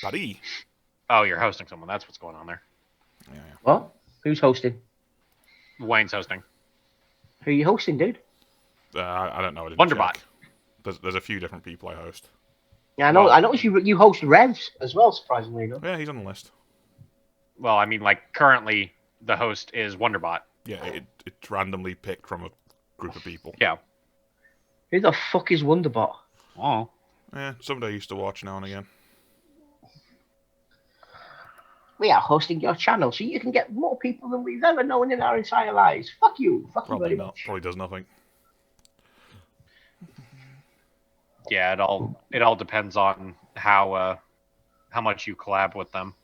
Buddy. Oh, you're hosting someone. That's what's going on there. Yeah. What? Who's hosting? Wayne's hosting. Who are you hosting, dude? I don't know. I didn't Wonderbot. check. There's a few different people I host. Yeah, I know. Well- I noticed you host Revs as well. Surprisingly enough. Yeah, he's on the list. Well, I mean, like, currently the host is Wonderbot. Yeah, it's randomly picked from a group of people. Yeah. Who the fuck is Wonderbot? Oh. Yeah, somebody I used to watch now and again. We are hosting your channel, so you can get more people than we've ever known in our entire lives. Fuck you. Fuck Probably you very not. much. Probably does nothing. Yeah, it all depends on how much you collab with them.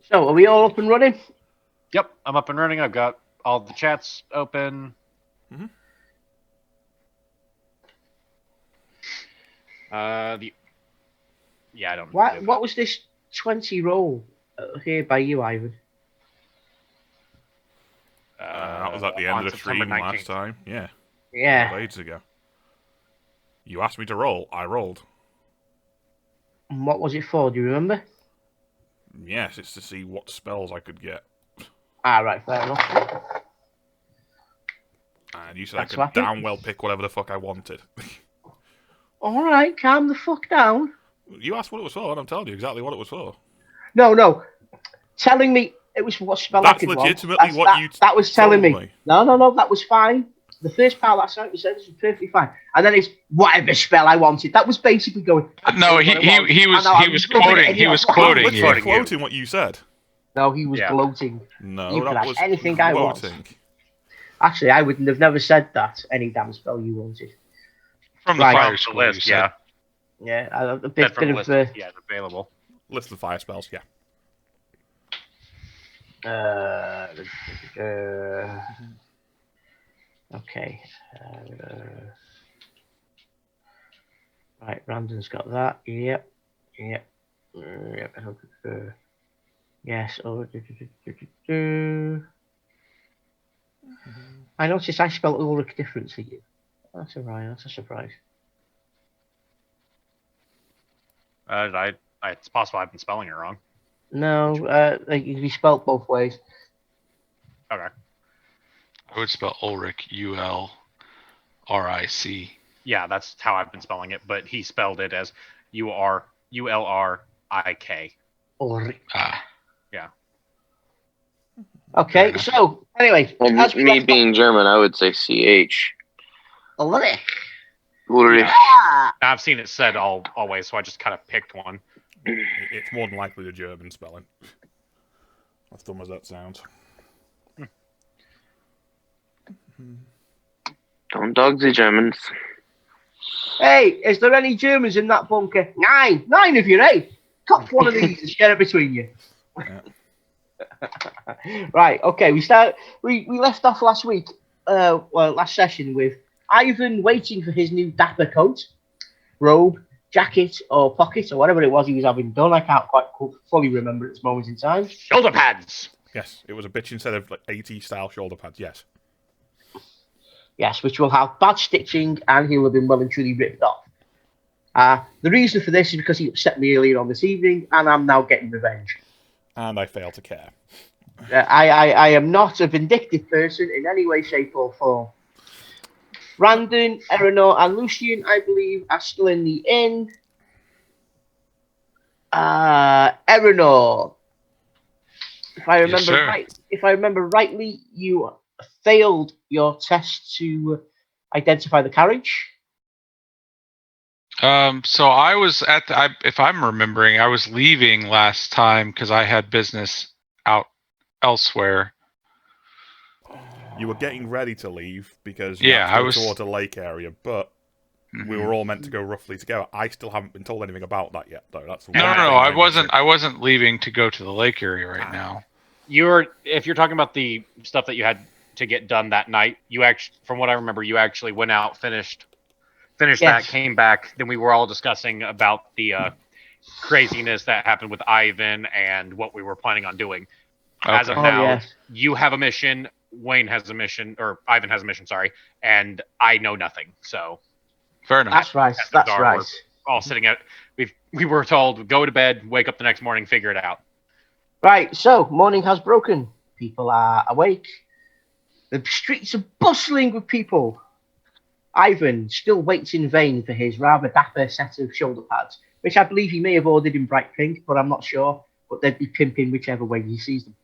So, are we all up and running? Yep, I'm up and running. I've got all the chats open. Mhm. Yeah, I don't. What was this 20 roll here by you, Ivan? That was at the end on of the September stream 19th. last time. Yeah, Yeah. ages ago. You asked me to roll. I rolled. And what was it for? Do you remember? Yes, it's to see what spells I could get. Ah, right, fair enough. And you said That's I could right. damn well pick whatever the fuck I wanted. All right, calm the fuck down. You asked what it was for, and I'm telling you exactly what it was for. No. Telling me it was what spell That's I could legitimately want. what you That was telling told me. No, that was fine. The first part that sentence said was perfectly fine, and then it's whatever spell I wanted. That was basically going. No, he was quoting. He was I'm quoting literally you. quoting what you said. No, he was Yeah. gloating. No, You could that ask was anything I want. quoting. Actually, I wouldn't have never said that. Any damn spell you wanted. From the Right. fire The school, list, you said. yeah. Yeah, a That bit from the of. list, yeah, it's available. List of fire spells, yeah. Okay. Right, Brandon's got that. Yep. Yes. I noticed I spelled Ulrich different to you. That's alright. That's a surprise. It's possible I've been spelling it wrong. No, it can be spelled both ways. Okay. I would spell Ulrich, ULRIC. Yeah, that's how I've been spelling it, but he spelled it as ULRIK. Ulrich. Ah, Yeah. Okay, enough. so anyway, Well, as we me left being German, I would say CH. off- Ulrich. Ulrich. Yeah. Ah! I've seen it said always, so I just kind of picked one. It's more than likely the German spelling. As dumb as that sounds. Don't dog the Germans. Hey, is there any Germans in that bunker? Nine of you, eh? Cop one of these and share it between you. Yeah. Right, okay, we left off last week, last session with Ivan waiting for his new dapper coat, robe, jacket, or pocket, or whatever it was he was having done. I can't quite fully remember at this moment in time. Shoulder pads! Yes, it was a bitch instead of like 80 style shoulder pads, yes. Yes, which will have bad stitching and he'll have been well and truly ripped off. The reason for this is because he upset me earlier on this evening, and I'm now getting revenge. And I fail to care. I am not a vindictive person in any way, shape, or form. Brandon, Eleanor, and Lucian, I believe, are still in the inn. Eleanor, if I remember sir. if I remember rightly, you failed your test to identify the carriage. So I was if I'm remembering, I was leaving last time because I had business out elsewhere. You were getting ready to leave because Yeah, had to I go was- toward a lake area, but we were all meant to go roughly together. I still haven't been told anything about that yet, though. That's the No, one no, no. thing I I'm wasn't. missing. I wasn't leaving to go to the lake area right now. If you're talking about the stuff that you had to get done that night, you actually, from what I remember, you actually went out, finished Yes. that, came back. Then we were all discussing about the craziness that happened with Ivan and what we were planning on doing. As of Okay. now, yes. you have a mission, Wayne has a mission, or Ivan has a mission, sorry, and I know nothing. So Fair enough. That's right. Chances That's are right. We're all sitting at. We were told go to bed, wake up the next morning, figure it out. Right. So morning has broken. People are awake. The streets are bustling with people. Ivan still waits in vain for his rather dapper set of shoulder pads, which I believe he may have ordered in bright pink, but I'm not sure. But they'd be pimping whichever way he sees them.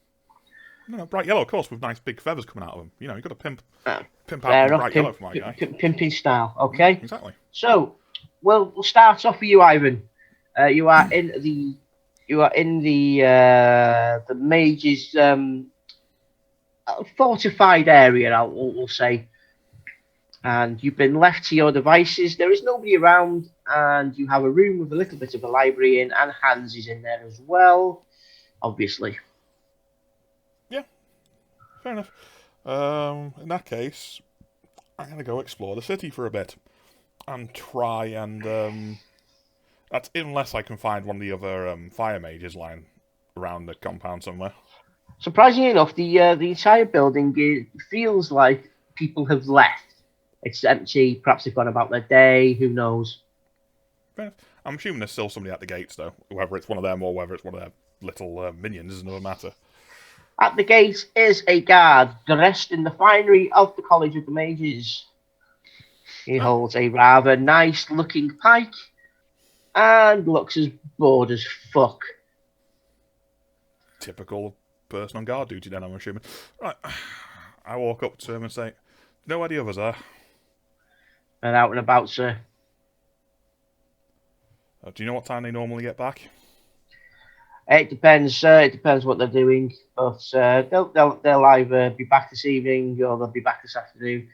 No, bright yellow, of course, with nice big feathers coming out of them. You know, you've got to pimp out Fair in enough. bright yellow for my guy. Pimping style. Okay. Exactly. So, we'll start off with you, Ivan. You are in the mage's fortified area. We'll say. And you've been left to your devices. There is nobody around, and you have a room with a little bit of a library in, and Hans is in there as well, obviously. Yeah, fair enough. In that case, I'm going to go explore the city for a bit and try and that's unless I can find one of the other fire mages lying around the compound somewhere. Surprisingly enough, the entire building feels like people have left. It's empty. Perhaps they've gone about their day. Who knows? Fair enough. I'm assuming there's still somebody at the gates, though. Whether it's one of them or whether it's one of their little minions is another matter. At the gate is a guard dressed in the finery of the College of the Mages. He holds a rather nice-looking pike and looks as bored as fuck. Typical person on guard duty, then, I'm assuming. Right. I walk up to him and say, "Know where the others are?" And out and about, sir. Do you know what time they normally get back? It depends, sir. It depends what they're doing. But they'll either be back this evening or they'll be back this afternoon.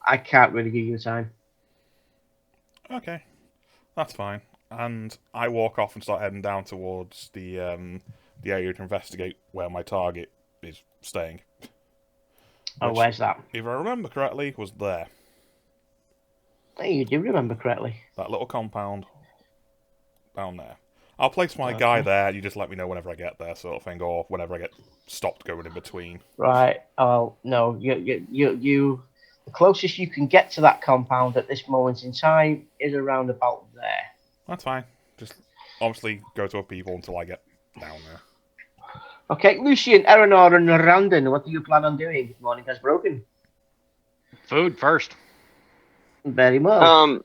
I can't really give you a time. Okay, that's fine. And I walk off and start heading down towards the area to investigate where my target is staying. Oh, Which, where's that? if I remember correctly, was there. Hey, you do remember correctly. That little compound down there. I'll place my guy there. You just let me know whenever I get there, sort of thing, or whenever I get stopped going in between. Right. Oh no, you. The closest you can get to that compound at this moment in time is around about there. That's fine. Just obviously go to other people until I get down there. Okay, Lucian, Eleanor, and Randon, what do you plan on doing? Morning has broken. Food first. Very well.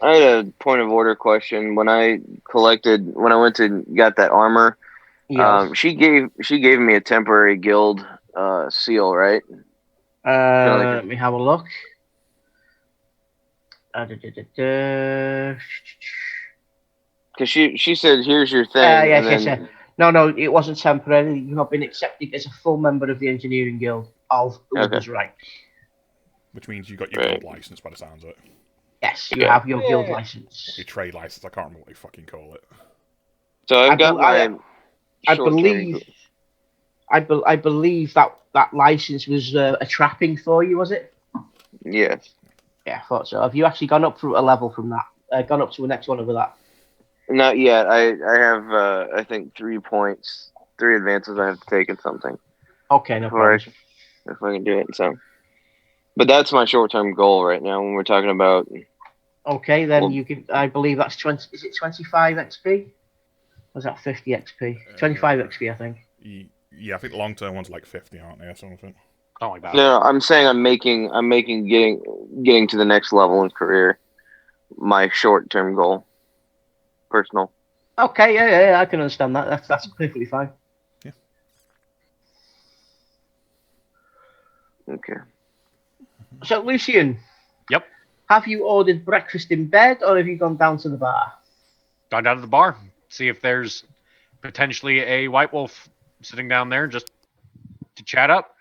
I had a point of order question. When I went to got that armor, Yes. she gave me a temporary guild seal, right? Let me have a look. Because she said, "Here's your thing." Yes, and yes. No, it wasn't temporary. You have been accepted as a full member of the Engineering Guild of Uber's rank. Which means you got your guild license by the sounds of it. Yes, you have your guild license. Your trade license, I can't remember what they fucking call it. So I've got my. I believe that license was a trapping for you, was it? Yes. Yeah, I thought so. Have you actually gone up through a level from that? Gone up to the next one over that? Not yet. I have I think 3 points, 3 advances I have to take in something. Okay, no problem. If I can do it, so. But that's my short-term goal right now. When we're talking about. Okay, then you can. I believe that's 20. Is it 25 XP? Or is that 50 XP? 25 XP, I think. Yeah, I think the long-term one's like 50, aren't they, or something? Something like that. No, I'm saying I'm making getting to the next level in career. My short-term goal. Personal. Okay, yeah, I can understand that. That's perfectly fine. Yeah. Okay. So, Lucian. Yep. Have you ordered breakfast in bed, or have you gone down to the bar? Gone down to the bar. See if there's potentially a white wolf sitting down there just to chat up.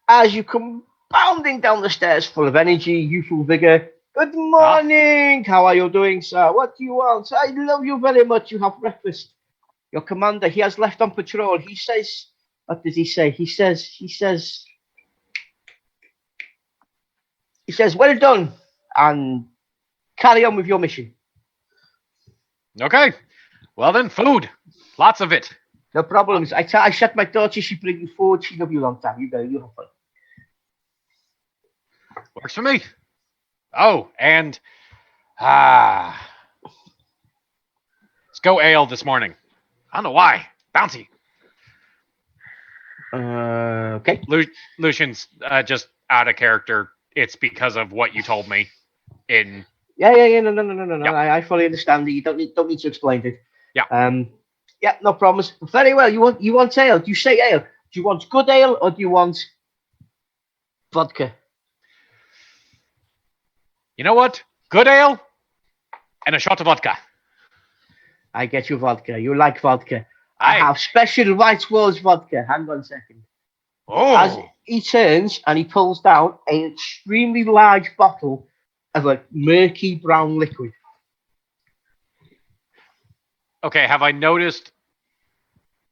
As you come bounding down the stairs full of energy, youthful vigor. Good morning. How are you doing, sir? What do you want? I love you very much. You have breakfast. Your commander, he has left on patrol. He says, what does he say? He says, well done, and carry on with your mission. Okay. Well then, food. Lots of it. No problems. I said my daughter, she bring you food. She love you a long time. You go. You have fun. Works for me. Oh, and Let's go ale this morning. I don't know why. Bouncy. Okay. Lucian's just out of character. It's because of what you told me. Yeah. No. Yep. I fully understand that. You don't need to explain it. Yeah. Yeah, no problems. Very well. You want ale? Do you say ale? Do you want good ale or do you want vodka? You know what? Good ale and a shot of vodka. I get you vodka. You like vodka. I have special White Walls vodka. Hang on a second. As Oh. he turns and he pulls down an extremely large bottle of a murky brown liquid. Okay, have I noticed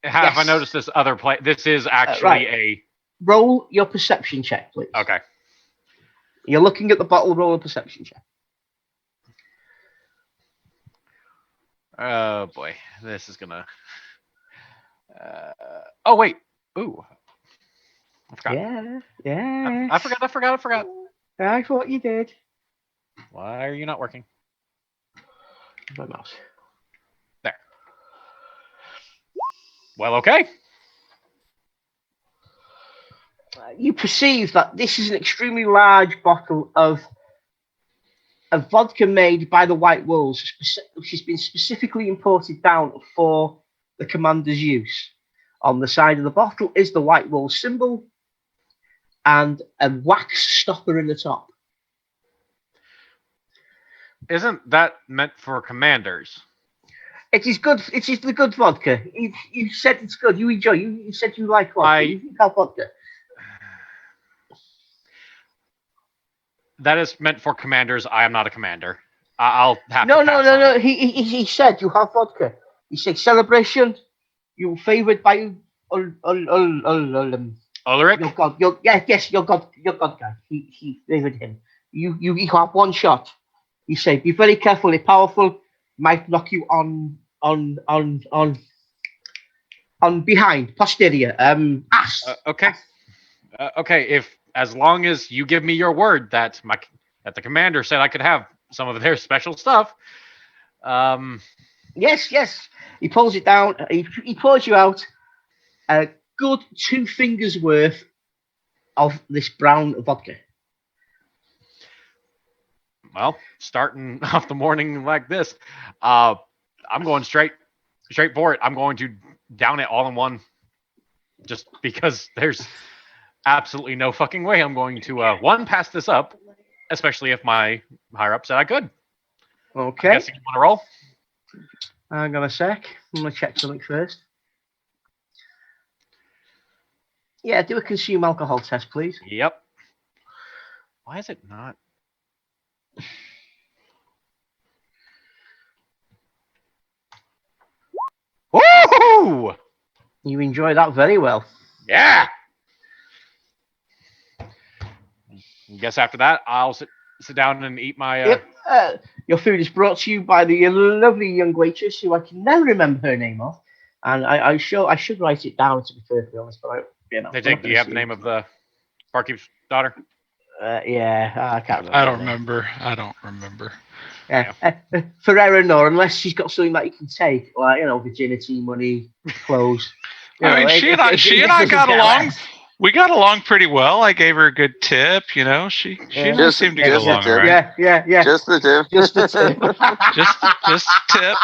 this other place? This is actually right. Roll your perception check, please. Okay. You're looking at the bottle. Roll a perception check. Oh boy, this is gonna. Oh wait. Ooh. I forgot. Yeah. I forgot. I thought you did. Why are you not working? My mouse. There. Well, okay. You perceive that this is an extremely large bottle of vodka made by the White Wolves, which has been specifically imported down for the commander's use. On the side of the bottle is the White Wolves symbol and a wax stopper in the top. Isn't that meant for commanders? It is good. It is the good vodka. You said it's good. You enjoy. You said you like vodka. You like vodka. That is meant for commanders. I am not a commander. I'll have no, to pass no, on no. it. He said you have vodka. He said celebration. You favored by Ulrich? your god. Your god guy. He favored him. You have one shot. He said, be very careful. It's powerful. Might knock you on behind posterior. Ass. Okay. Okay. If as long as you give me your word that the commander said I could have some of their special stuff. Yes. He pulls it down. He pours you out a good 2 fingers worth of this brown vodka. Well, starting off the morning like this, I'm going straight for it. I'm going to down it all in one, just because there's absolutely no fucking way I'm going to pass this up, especially if my higher up said I could. Okay. I guess you want to roll? Hang on a sec. I'm gonna check something first. Yeah, do a consume alcohol test, please. Yep. Why is it not? Woohoo! You enjoy that very well. Yeah. I guess after that, I'll sit down and eat my. Yep. Your food is brought to you by the lovely young waitress who I can never remember her name of, and I should write it down to be perfectly honest, but do you have the name of the barkeep's daughter? Yeah, I can't remember. I don't remember. Yeah. Ferrera, no, unless she's got something that you can take, like virginity, money, clothes. She and I got along. We got along pretty well. I gave her a good tip. She Just seemed to get along, tip. right? Yeah. Just the tip. Just the tip. just tip.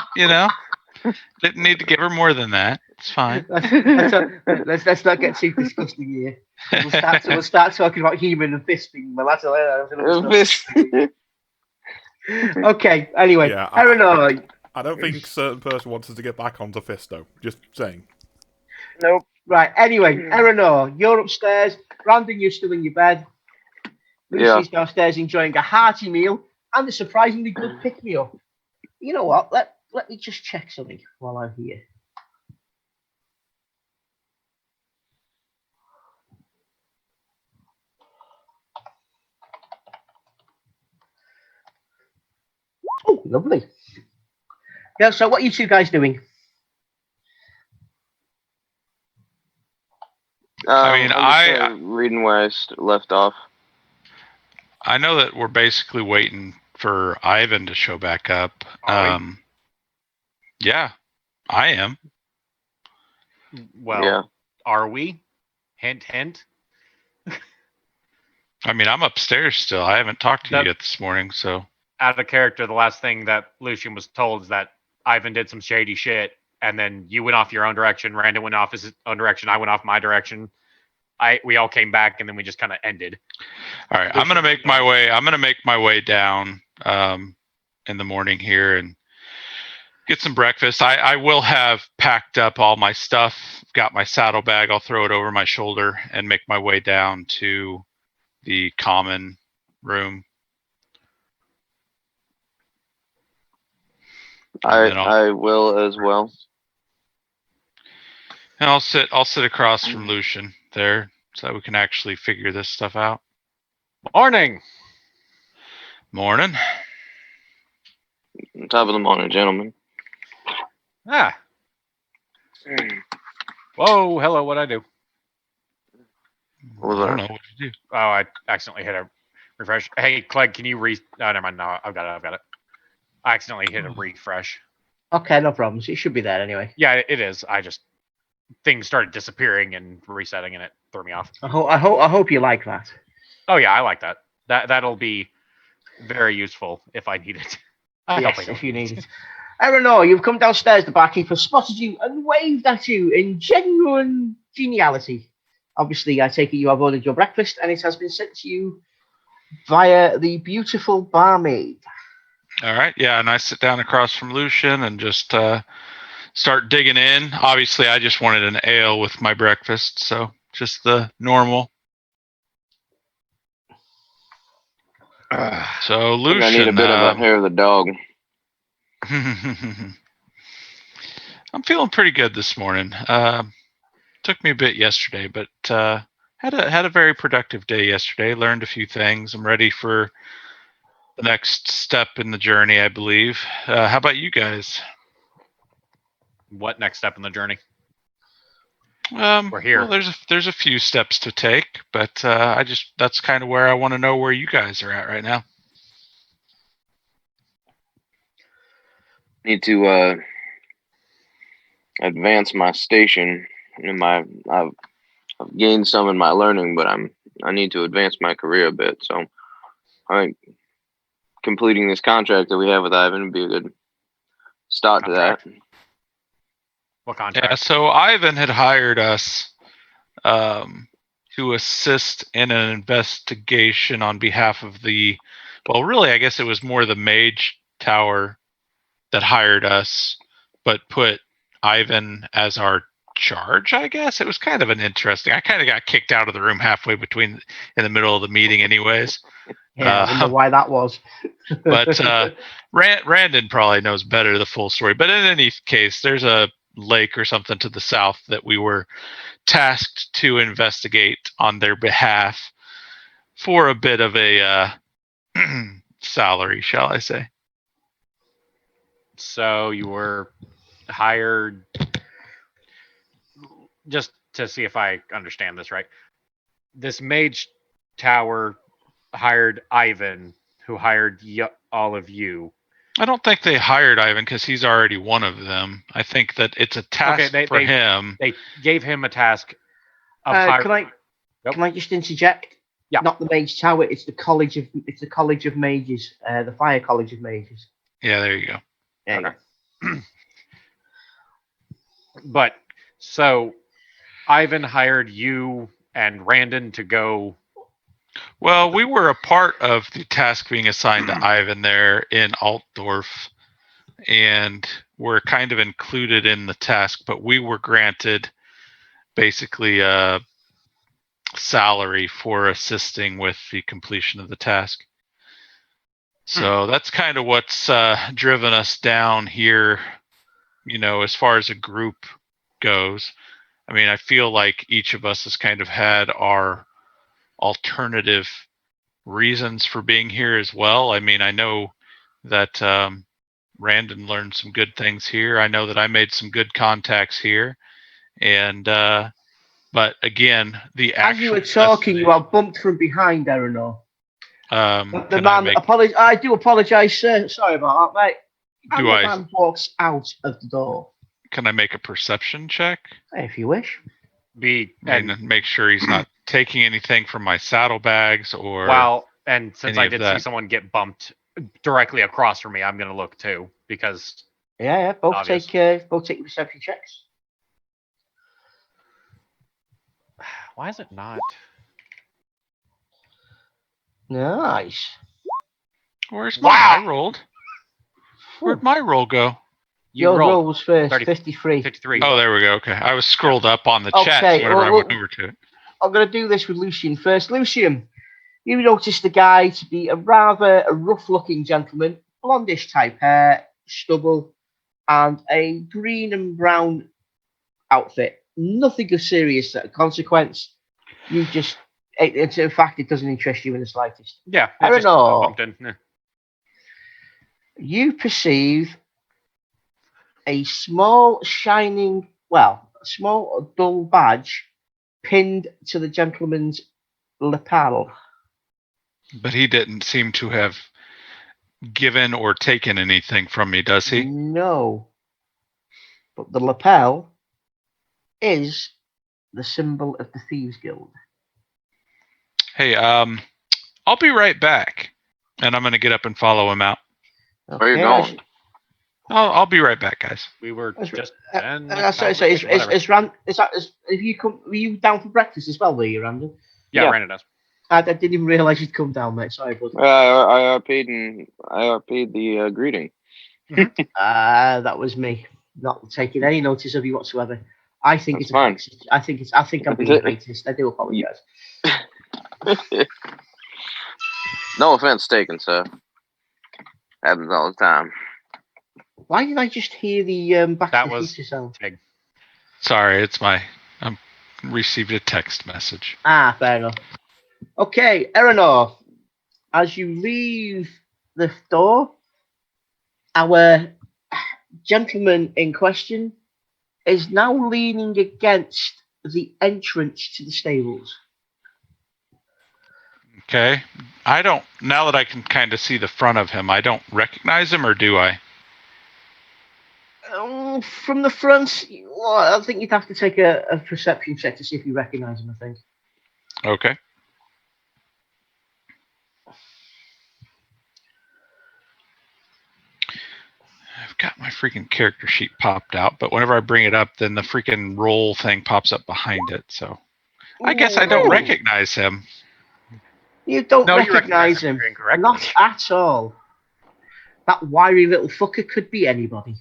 Didn't need to give her more than that. It's fine. Let's not get too disgusting here. We'll start talking about human and fisting. Well, that's okay. Anyway, Yeah, Aaron, I don't think certain person wants us to get back onto Fisto. Just saying. Nope. Right. Anyway, Aaron, you're upstairs. Brandon, you're still in your bed. Lucy's downstairs enjoying a hearty meal and a surprisingly good pick me up. You know what? Let me just check something while I'm here. Oh, lovely. Yeah, so what are you two guys doing? I'm reading where I left off. I know that we're basically waiting for Ivan to show back up. Are we? Yeah, I am. Well, Yeah. are we? Hint, hint. I mean, I'm upstairs still. I haven't talked to you That- yet this morning, so. Out of character, the last thing that Lucian was told is that Ivan did some shady shit, and then you went off your own direction. Randon went off his own direction. I went off my direction. We all came back, and then we just kind of ended. All right, I'm gonna make my way. I'm gonna make my way down in the morning here and get some breakfast. I will have packed up all my stuff. Got my saddlebag. I'll throw it over my shoulder and make my way down to the common room. I will as well. And I'll sit across from Lucian there so that we can actually figure this stuff out. Morning. Morning. Top of the morning, gentlemen. Ah. Whoa. Hello. What'd I do? What was I don't that? know what to do. Oh, I accidentally hit a refresh. Hey, Clegg, can you Oh, never mind. No, I've got it. I accidentally hit a refresh. Okay, no problems. It should be there anyway. Yeah, it is. Things started disappearing and resetting, and it threw me off. I hope you like that. Oh yeah, I like that. That'll be very useful if I need it. I hope I Yes, don't if you need it. Eleanor, you've come downstairs. The barkeeper spotted you and waved at you in genuine geniality. Obviously, I take it you have ordered your breakfast, and it has been sent to you via the beautiful barmaid. All right, yeah, and I sit down across from Lucian and just start digging in. Obviously, I just wanted an ale with my breakfast, so just the normal. So I Lucian, think I need a bit of a hair of the dog. I'm feeling pretty good this morning. Took me a bit yesterday, but had a very productive day yesterday. Learned a few things. I'm ready for the next step in the journey, I believe. How about you guys? What next step in the journey? We're here. Well, there's a few steps to take, but that's kind of where I want to know where you guys are at right now. Need to advance my station in I've gained some in my learning, but I need to advance my career a bit. So I think completing this contract that we have with Ivan would be a good start to that. What contract? Yeah, so Ivan had hired us to assist in an investigation on behalf of really, I guess it was more the Mage Tower that hired us, but put Ivan as our charge, I guess. It was kind of an interesting. I kind of got kicked out of the room halfway in the middle of the meeting anyways. Yeah, I wonder why that was. But Randon probably knows better the full story. But in any case, there's a lake or something to the south that we were tasked to investigate on their behalf for a bit of a salary, shall I say. So you were hired, just to see if I understand this right. This Mage Tower hired Ivan, who hired all of you. I don't think they hired Ivan because he's already one of them. I think that it's a task for him. They gave him a task of Can I just interject? Yeah. Not the Mage Tower. It's the College of Mages. The Fire College of Mages. Yeah, there you go. There you go. But so Ivan hired you and Randon to go. Well, we were a part of the task being assigned to Ivan there in Altdorf, and we're kind of included in the task, but we were granted basically a salary for assisting with the completion of the task. So that's kind of what's driven us down here, as far as a group goes. I mean, I feel like each of us has kind of had our alternative reasons for being here as well. I mean, I know that Randon learned some good things here. I know that I made some good contacts here. And but again, as you were talking, you are bumped from behind, Eleanor. The Can I man, make? I do apologise, sir. Sorry about that, mate. And Do the I? man walks out of the door. Can I make a perception check? If you wish. And make sure he's not taking anything from my saddlebags or. Well, and since any I of did see that. someone get bumped directly across from me, I'm gonna look too because Yeah, both Obvious. take perception checks. why is it not? Nice. Where's Wow! mine? I rolled. Where'd my roll go? You Your rolled roll was first, 30 53. 53. Oh, there we go. Okay, I was scrolled up on the chat Okay, whenever I well, went over to it. I'm going to do this with Lucian first. Lucian, you noticed the guy to be a rather rough-looking gentleman, blondish type hair, stubble, and a green and brown outfit. Nothing of serious consequence. You just, in fact, it doesn't interest you in the slightest. Yeah, I don't know. bumped in. Yeah. You perceive a small, shining, well, a small, dull badge pinned to the gentleman's lapel. But he didn't seem to have given or taken anything from me, does he? No. But the lapel is the symbol of the Thieves Guild. Hey, I'll be right back, and I'm gonna get up and follow him out. Okay. Where are you going? I'll be right back, guys. We were just. Sorry. Were you down for breakfast as well, were you, Randall? Yeah, Yeah. Brandon does. I didn't even realise you'd come down, mate. Sorry, bud. I paid the greeting. That was me, not taking any notice of you whatsoever. I think That's it's fine. I think I'm being racist. I do apologise. No offense taken, sir. Happens all the time. Why did I just hear the back That of the was- future sound? Sorry, it's I received a text message. Fair enough. Okay, Eleanor, as you leave the door, our gentleman in question is now leaning against the entrance to the stables. Okay, I don't. Now that I can kind of see the front of him, I don't recognize him, or do I? From the front, well, I think you'd have to take a perception check to see if you recognise him, I think. Okay. I've got my freaking character sheet popped out, but whenever I bring it up, then the freaking roll thing pops up behind it. So I guess I don't Ooh. recognize him. You don't No, you recognise him. You're incorrect. Not at all. That wiry little fucker could be anybody.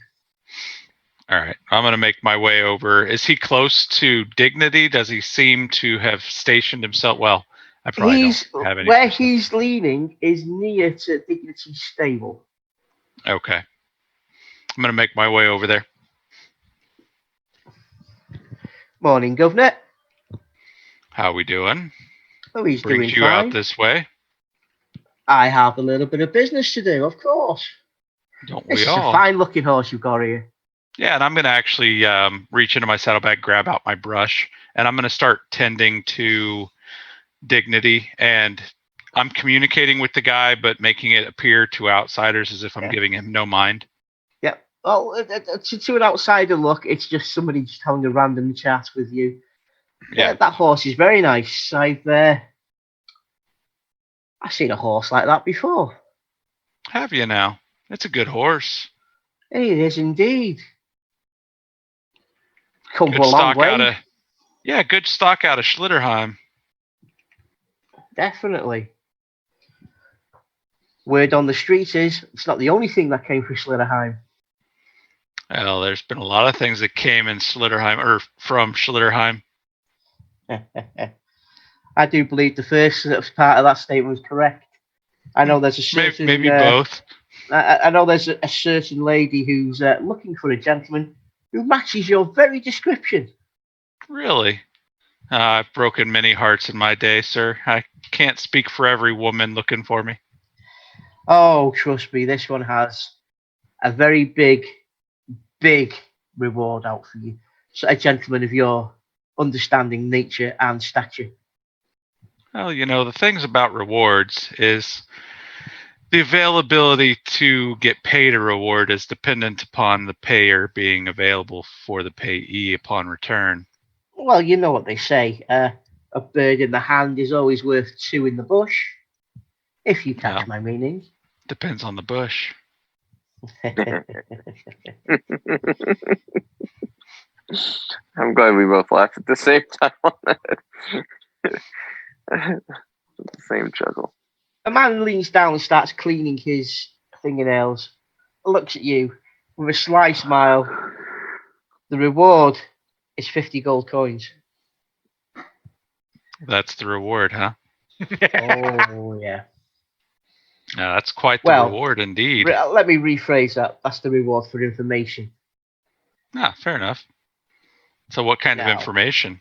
All right, I'm gonna make my way over. Is he close to Dignity? Does he seem to have stationed himself? Well, I probably don't have any. Where he's leaning is near to Dignity's stable. Okay, I'm gonna make my way over there. Morning, Governor. How we doing? Oh, he's Brings doing you fine. out this way? I have a little bit of business to do, of course. Don't This we is a all? fine-looking horse you've got here. Yeah, and I'm going to actually reach into my saddlebag, grab out my brush, and I'm going to start tending to Dignity. And I'm communicating with the guy, but making it appear to outsiders as if I'm giving him no mind. Yeah. Well, to an outsider look, it's just somebody just having a random chat with you. Yeah. That horse is very nice. I've seen a horse like that before. Have you now? It's a good horse. It is indeed. Come Good a long stock way. good stock out of Schlitterheim. Definitely. Word on the street is it's not the only thing that came from Schlitterheim. Well, there's been a lot of things that came in Schlitterheim or from Schlitterheim. I do believe the first part of that statement was correct. I know there's a certain Maybe both. I know there's a certain lady who's looking for a gentleman who matches your very description. Really? I've broken many hearts in my day, sir. I can't speak for every woman looking for me. Oh, trust me, this one has a very big reward out for you. So a gentleman of your understanding, nature, and stature. Well, the things about rewards is the availability to get paid a reward is dependent upon the payer being available for the payee upon return. Well, you know what they say. A bird in the hand is always worth two in the bush, if you catch Well, my meaning. depends on the bush. I'm glad we both laughed at the same time on that. The same chuckle. A man leans down and starts cleaning his fingernails, looks at you with a sly smile. The reward is 50 gold coins. That's the reward, huh? Oh, yeah. That's quite the Well, reward indeed. Let me rephrase that. That's the reward for information. Fair enough. So what kind of Now, information?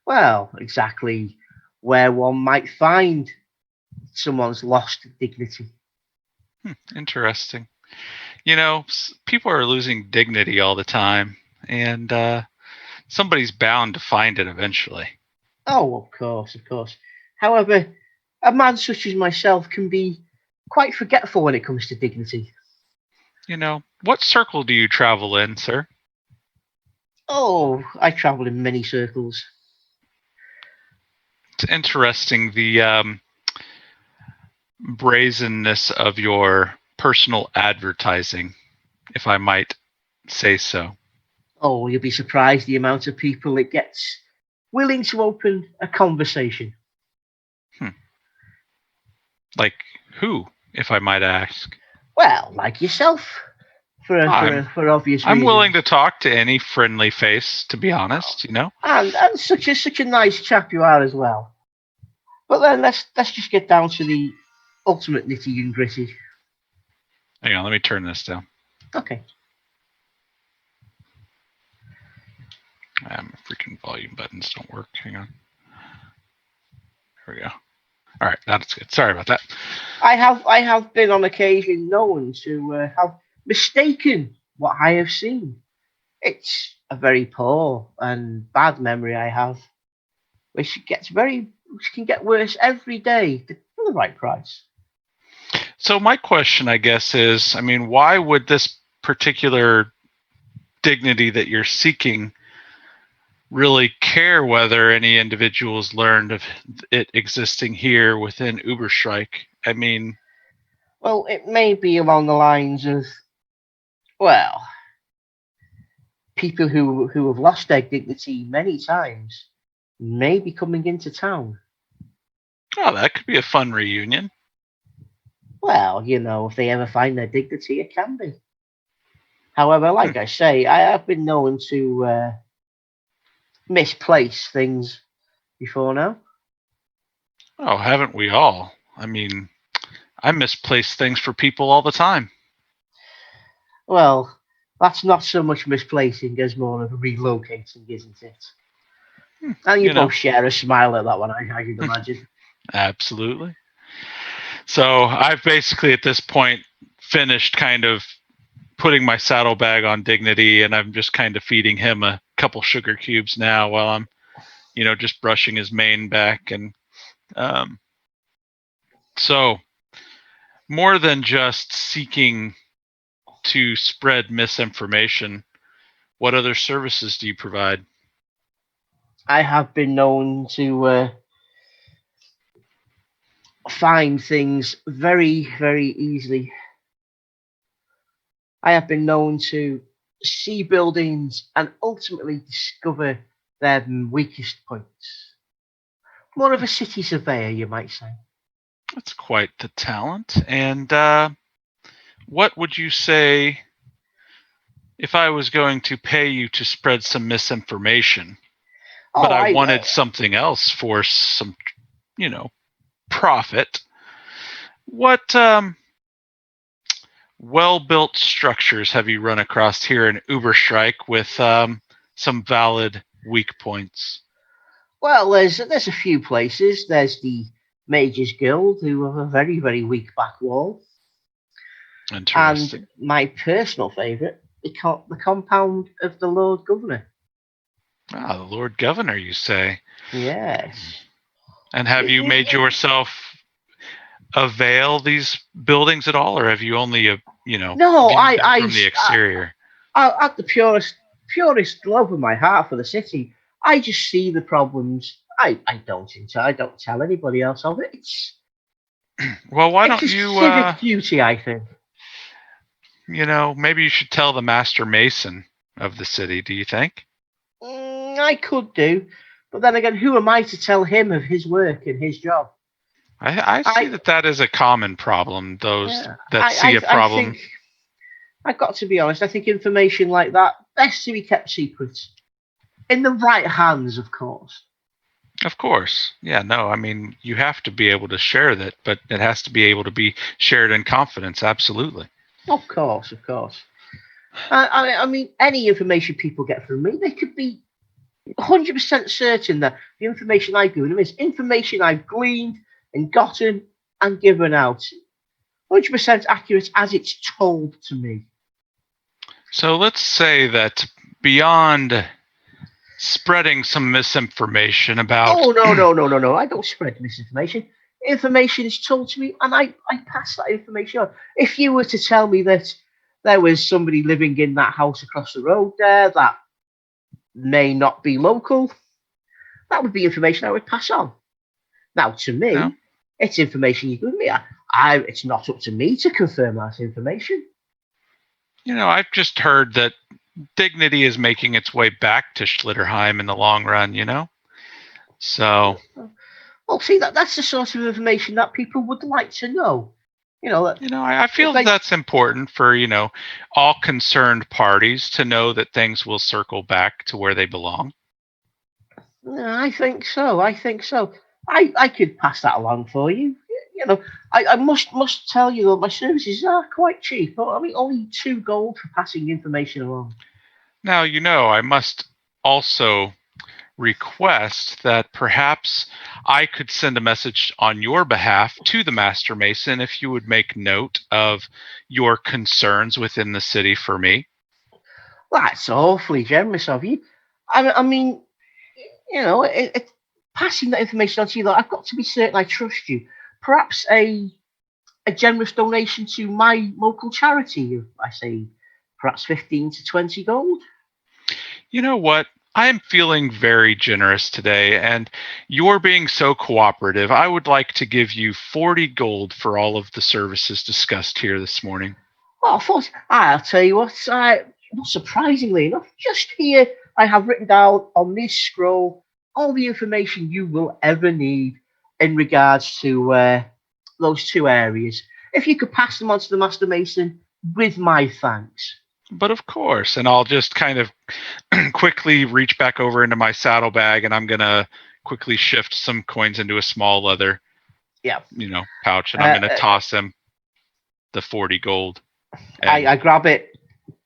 well, exactly where one might find someone's lost dignity. Interesting. People are losing dignity all the time, and somebody's bound to find it eventually. Oh, of course. However, a man such as myself can be quite forgetful when it comes to dignity. What circle do you travel in, sir? Oh, I travel in many circles. It's interesting, the brazenness of your personal advertising, if I might say so. Oh, you'll be surprised the amount of people it gets willing to open a conversation. Like who, if I might ask? Well, like yourself, for obvious reasons. I'm willing to talk to any friendly face, to be honest. And such a nice chap you are as well. But then let's just get down to the ultimate nitty and gritty. Hang on, let me turn this down. Okay. My freaking volume buttons don't work. Hang on. There we go. All right, that's good. Sorry about that. I have been on occasion known to have mistaken what I have seen. It's a very poor and bad memory I have, which can get worse every day for the right price. So my question, I guess, is, why would this particular dignity that you're seeking really care whether any individuals learned of it existing here within Uberstrike? Well, it may be along the lines of, well, people who have lost their dignity many times may be coming into town. Oh, that could be a fun reunion. Well, if they ever find their dignity, it can be. However, like I say, I have been known to misplace things before now. Oh, haven't we all? I misplace things for people all the time. Well, that's not so much misplacing as more of relocating, isn't it? And you both share a smile at that one, I can imagine. Absolutely. So I've basically at this point finished kind of putting my saddlebag on Dignity, and I'm just kind of feeding him a couple sugar cubes now while I'm, just brushing his mane back. And so more than just seeking to spread misinformation, what other services do you provide? I have been known to find things very, very easily. I have been known to see buildings and ultimately discover their weakest points. More of a city surveyor, you might say. That's quite the talent. And what would you say if I was going to pay you to spread some misinformation, but I wanted something else for some, profit? What well-built structures have you run across here in Uberstrike with some valid weak points? Well, there's a few places. There's the Mages Guild, who have a very, very weak back wall. Interesting. And my personal favourite, the compound of the Lord Governor. Ah, the Lord Governor, you say? Yes. And have you made yourself avail these buildings at all, or have you only, No, viewed them from the exterior? at the purest love of my heart for the city, I just see the problems. I don't tell anybody else of it. Well, why It's don't a you, civic duty, I think. maybe you should tell the Master Mason of the city, do you think? I could do, but then again, who am I to tell him of his work and his job? I see I that is a common problem, those yeah, that see a I problem. think I've got to be honest. I think information like that best to be kept secret, in the right hands, of course. Of course. Yeah, no, I mean, you have to be able to share that, but it has to be able to be shared in confidence, absolutely. Of course, of course. I mean, any information people get from me, they could be 100% certain that the information I give them is information I've gleaned and gotten and given out. 100% accurate as it's told to me. So let's say that beyond spreading some misinformation about. Oh, no. I don't spread misinformation. Information is told to me and I pass that information on. If you were to tell me that there was somebody living in that house across the road there that may not be local, that would be information I would pass on. Now, to No? me, it's information you give me. It's not up to me to confirm that information. I've just heard that dignity is making its way back to Schlitterheim in the long run. So, Well, see, that's the sort of information that people would like to know. I feel that's important for, all concerned parties to know that things will circle back to where they belong. I think so. I could pass that along for you. I must tell you that my services are quite cheap. I mean, only 2 gold for passing information along. Now, I must also request that perhaps I could send a message on your behalf to the Master Mason if you would make note of your concerns within the city for me. That's awfully generous of you. I mean, passing that information on to you, though, I've got to be certain I trust you. Perhaps a generous donation to my local charity. I say, perhaps 15 to 20 gold. You know what? I am feeling very generous today, and you're being so cooperative. I would like to give you 40 gold for all of the services discussed here this morning. Well, I'll tell you what, not surprisingly enough, just here I have written down on this scroll all the information you will ever need in regards to those 2 areas. If you could pass them on to the Master Mason, with my thanks. But of course, and I'll just kind of quickly reach back over into my saddlebag, and I'm going to quickly shift some coins into a small leather pouch, and I'm going to toss him the 40 gold. I grab it,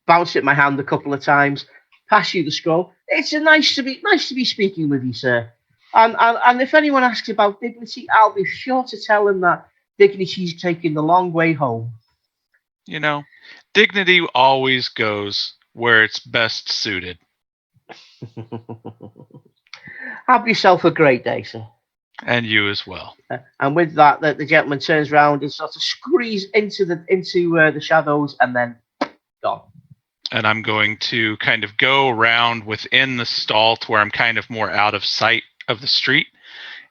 bounce it in my hand a couple of times, pass you the scroll. It's nice to be speaking with you, sir. And if anyone asks about dignity, I'll be sure to tell them that dignity's taking the long way home. Dignity always goes where it's best suited. Have yourself a great day, sir. And you as well. And with that, the gentleman turns around and sort of scurries into the shadows and then gone. And I'm going to kind of go around within the stall to where I'm kind of more out of sight of the street.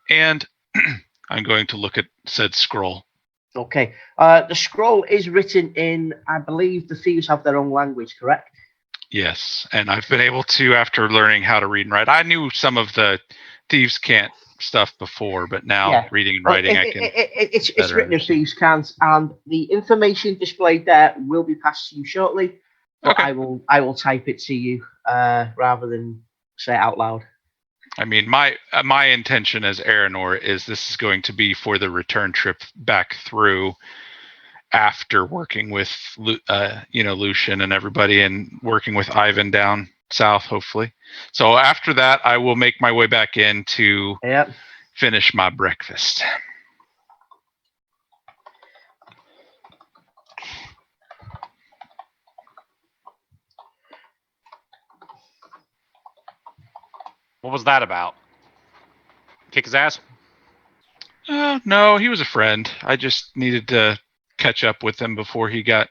And I'm going to look at said scroll. Okay. The scroll is written in, I believe the thieves have their own language, correct? Yes. And I've been able to, after learning how to read and write, I knew some of the thieves can't stuff before, but now reading and writing, I can. It's written in thieves' can't, and the information displayed there will be passed to you shortly. Okay. I will type it to you rather than say it out loud. I mean, my intention as Aranor is this is going to be for the return trip back through after working with Lucian and everybody, and working with Ivan down south, hopefully. So after that, I will make my way back in to finish my breakfast. What was that about? Kick his ass? No, he was a friend. I just needed to catch up with him before he got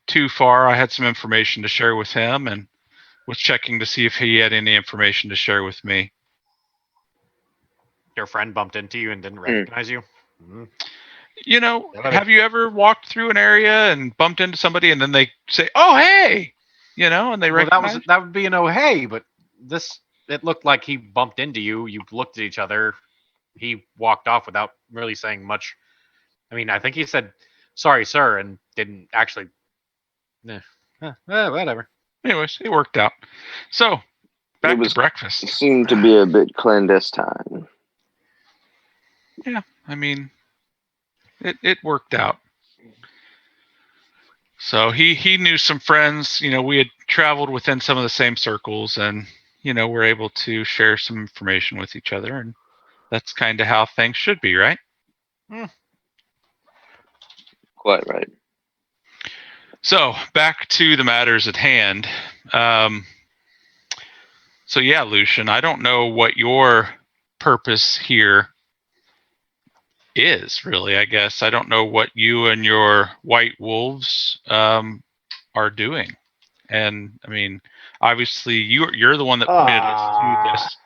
too far. I had some information to share with him and was checking to see if he had any information to share with me. Your friend bumped into you and didn't recognize you? Mm. You know, Yeah, have you ever walked through an area and bumped into somebody and then they say, "Oh, hey," you know, and they Well, recognize? that would be an oh hey, but this it looked like he bumped into you. You looked at each other. He walked off without really saying much. I mean, I think he said sorry, sir, and didn't actually. Whatever. Anyways, it worked out. So back to It breakfast. seemed to be a bit clandestine. Yeah, I mean, it worked out. So he knew some friends. You know, we had traveled within some of the same circles, and you know, we're able to share some information with each other, and that's kind of how things should be, right? Quite right. So back to the matters at hand. So yeah, Lucian, I don't know what your purpose here is, really. I guess I don't know what you and your white wolves are doing. And I mean, obviously, you're the one that pointed us to this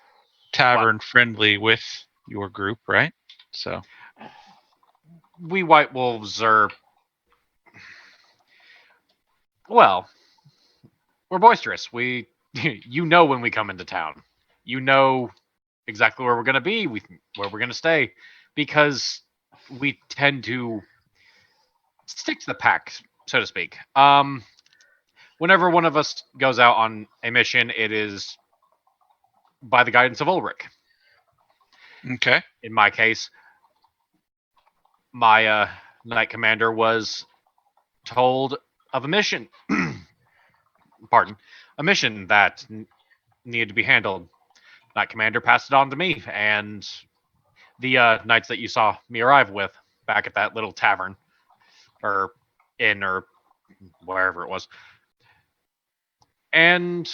tavern friendly with your group, right? So We White Wolves are, well, we're boisterous. We, you know, when we come into town, you know exactly where we're gonna be, where we're gonna stay, because we tend to stick to the pack, so to speak. Whenever one of us goes out on a mission, it is by the guidance of Ulrich. okay, In my case, my knight commander was told of a mission. Pardon, a mission that needed to be handled. Knight commander passed it on to me, and the knights that you saw me arrive with back at that little tavern or inn or wherever it was. And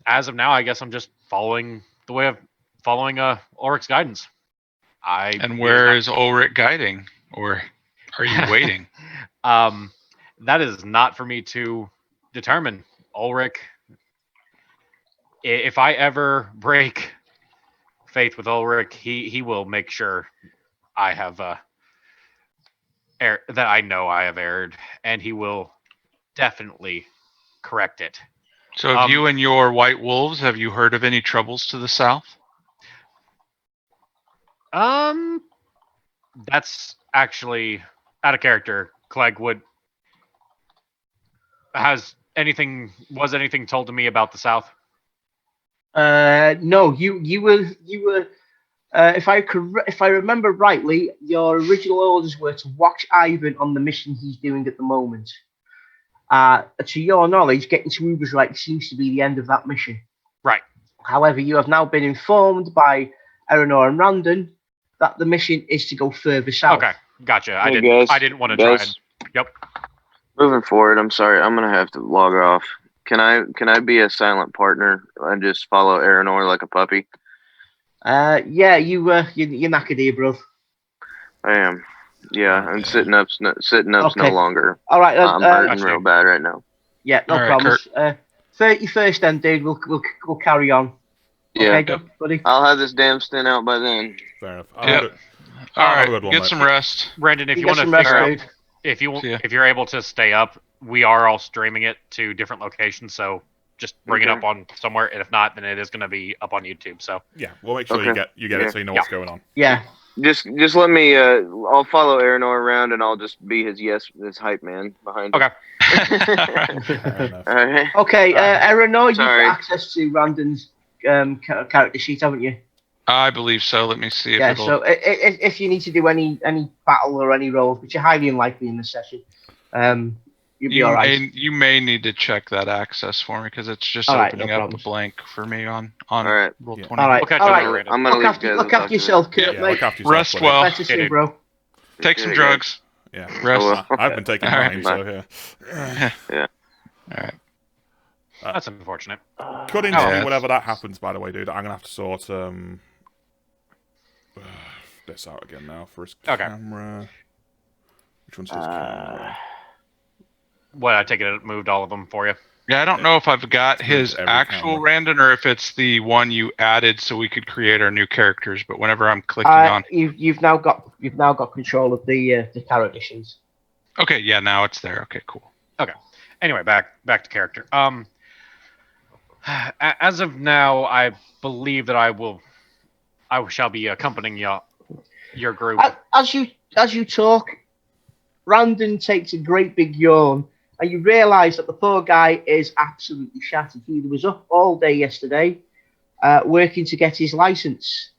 as of now, I guess I'm just following the way of following Ulrich's guidance. and where is Ulrich guiding, or are you waiting? That is not for me to determine. Ulrich, if I ever break faith with Ulrich, he will make sure I have that I know I have erred, and he will definitely correct it. So have you and your white wolves, have you heard of any troubles to the south? That's actually out of character. Clegg, was anything told to me about the south? No, you were. If I remember rightly, your original orders were to watch Ivan on the mission he's doing at the moment. To your knowledge, getting to Ubersreich seems to be the end of that mission. Right. However, you have now been informed by Eleanor and Randon that the mission is to go further south. Okay, gotcha. I Hey, didn't want to try and. Yep. Moving forward, I'm sorry, I'm gonna have to log off. Can I be a silent partner and just follow Eleanor like a puppy? Yeah, you're knackered here, bro. I am. Yeah, Okay. and sitting up's no Okay. longer. All right, I'm hurting gotcha. real bad right now. yeah, no All right, problems. 31st then, dude. We'll carry on. Yeah, Okay, buddy. I'll have this damn stint out by then. Fair enough. Yep. All Have a right, good one, get mate. some rest. Brandon, if you get want to some rest, figure out dude. See ya. if you're able to stay up, we are all streaming it to different locations, so just bring it Okay. up on somewhere. And if not, then it is going to be up on YouTube. So Yeah, we'll make sure you Okay. get it so you know what's going on. Yeah. Just let me. I'll follow Eleanor around and I'll just be his hype man behind him. okay, Fair enough. All right. Okay, Eleanor, you've Sorry. got access to Randon's character sheet, haven't you? I believe so. Let me see if Yeah. it'll. So if you need to do any battle or any rolls, which are highly unlikely in this session, you'll be all right. You may need to check that access for me because it's just All right, opening no up problems. the blank for me on All right. roll Yeah. 20. All right. We'll catch all up right. later. I'm gonna Look leave after, you guys. look I'll talk after to you yourself, Kurt, Yeah, mate. look after yourself, Rest buddy. well. Better soon, bro. Take some Appreciate it, drugs. Yeah. Rest. Oh, well. I've been taking All right, mine, bye. so yeah. All right. that's unfortunate. Cut into Yeah. whatever that happens, by the way, dude. I'm gonna have to sort this out again now for his Okay. camera. Which one says camera? What, I take it moved all of them for you? Yeah, I don't know if I've got It's moved his every actual camera. Randon or if it's the one you added so we could create our new characters. But whenever I'm clicking on, You've now got control of the characters. okay, yeah, now it's there. Okay, cool. Okay. Anyway, back to character. As of now, I believe that I shall be accompanying your group. As you talk, Randon takes a great big yawn, and you realise that the poor guy is absolutely shattered. He was up all day yesterday, working to get his license,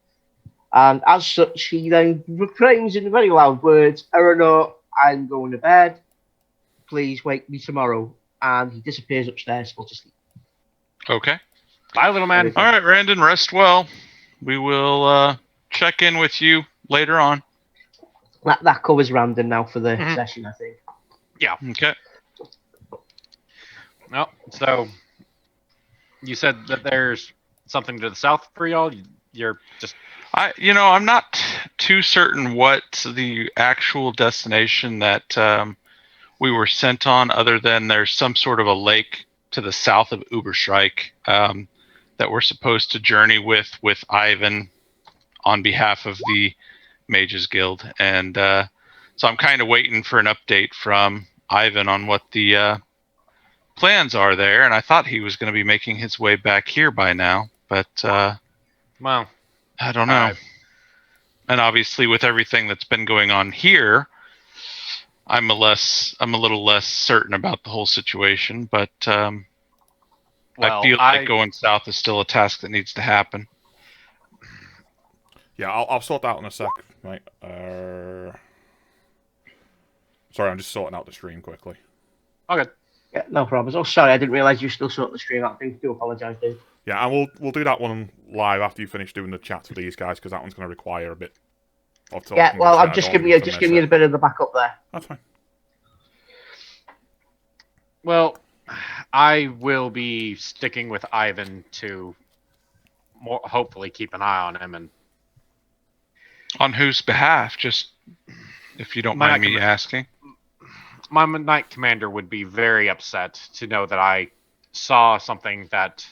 and as such, he then proclaims in very loud words, "Eleanor, I'm going to bed. Please wake me tomorrow." And he disappears upstairs to go to sleep. Okay. Bye, little man. All right, Randon, rest well. We will check in with you later on. That covers Randon now for the Mhm. session, I think. Yeah. Okay. No. So you said that there's something to the south for y'all. You're just I'm not too certain what the actual destination that we were sent on, other than there's some sort of a lake to the south of Uberstrike that we're supposed to journey with Ivan on behalf of the Mages Guild, and so I'm kind of waiting for an update from Ivan on what the plans are there. And I thought he was going to be making his way back here by now, but well. I don't know. And obviously, with everything that's been going on here, I'm a little less certain about the whole situation. But I feel like going south is still a task that needs to happen. Yeah, I'll sort that out in a sec, mate. Sorry, I'm just sorting out the stream quickly. Okay. Yeah, no problems. Oh, sorry, I didn't realise you still sorting the stream out. I do apologise, dude. Yeah, and we'll do that one live after you finish doing the chats for these guys, because that one's going to require a bit of talking. Yeah, well, I'm I just don't giving want you a bit of the backup there. That's fine. Well, I will be sticking with Ivan to hopefully keep an eye on him. And on whose behalf? Just if you don't mind me asking. My Knight Commander would be very upset to know that I saw something that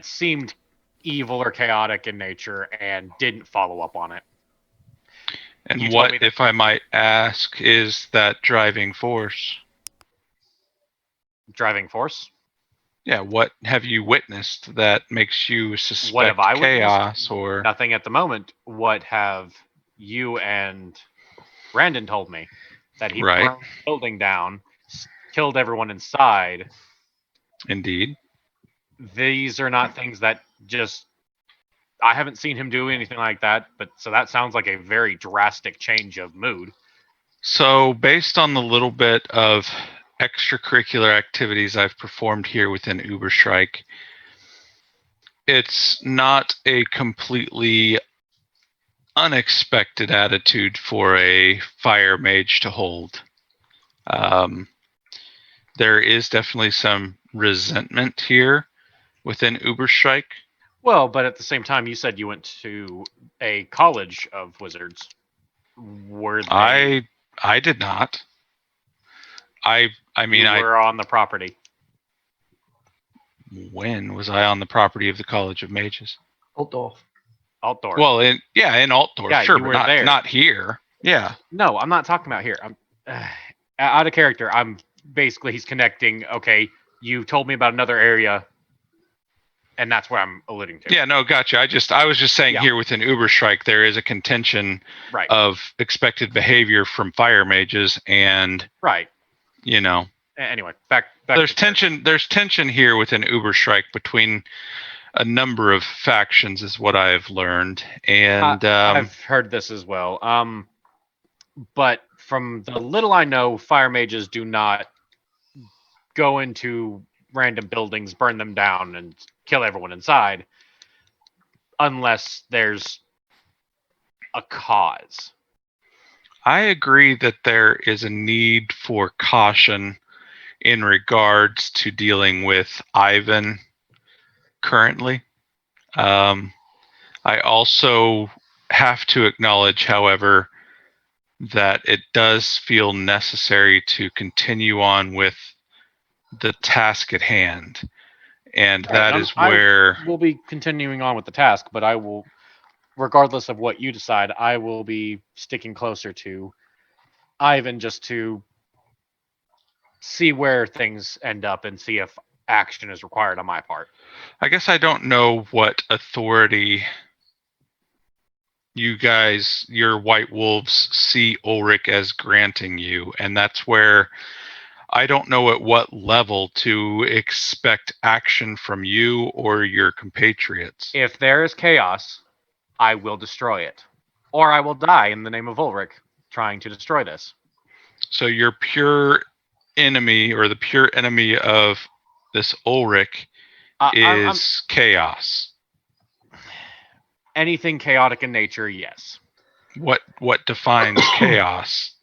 seemed evil or chaotic in nature and didn't follow up on it. And what, if I might ask, is that driving force? Driving force? Yeah, what have you witnessed that makes you suspect what have I chaos witnessed? or nothing at the moment? What have you and Brandon told me? That he burned the building down, killed everyone inside. Indeed. These are not things that just... I haven't seen him do anything like that, but so that sounds like a very drastic change of mood. So, based on the little bit of extracurricular activities I've performed here within Uberstrike, it's not a completely unexpected attitude for a fire mage to hold. There is definitely some resentment here within Uberstrike. Well, but at the same time, you said you went to a college of wizards. Were they... I did not. I mean, you were on the property. When was I on the property of the College of Mages? Altdorf. Well, in Altdorf, yeah, sure, you but were not here. Yeah. No, I'm not talking about here. I'm out of character. I'm basically, he's connecting. Okay, you told me about another area, and that's where I'm alluding to. Yeah, no, gotcha. I was just saying here within Uberstrike there is a contention of expected behavior from fire mages, and Anyway, back there's tension. There's tension here within Uberstrike between a number of factions, is what I've learned, and I've heard this as well. But from the little I know, fire mages do not go into random buildings, burn them down, and kill everyone inside unless there's a cause. I agree that there is a need for caution in regards to dealing with Ivan currently. I also have to acknowledge, however, that it does feel necessary to continue on with the task at hand. And that is where I will be continuing on with the task, but I will, regardless of what you decide, I will be sticking closer to Ivan just to see where things end up and see if action is required on my part. I guess I don't know what authority you guys, your White Wolves, see Ulrich as granting you, and that's where I don't know at what level to expect action from you or your compatriots. If there is chaos, I will destroy it. Or I will die in the name of Ulrich trying to destroy this. So your pure enemy, or the pure enemy of this Ulrich, is chaos. Anything chaotic in nature, yes. What defines chaos?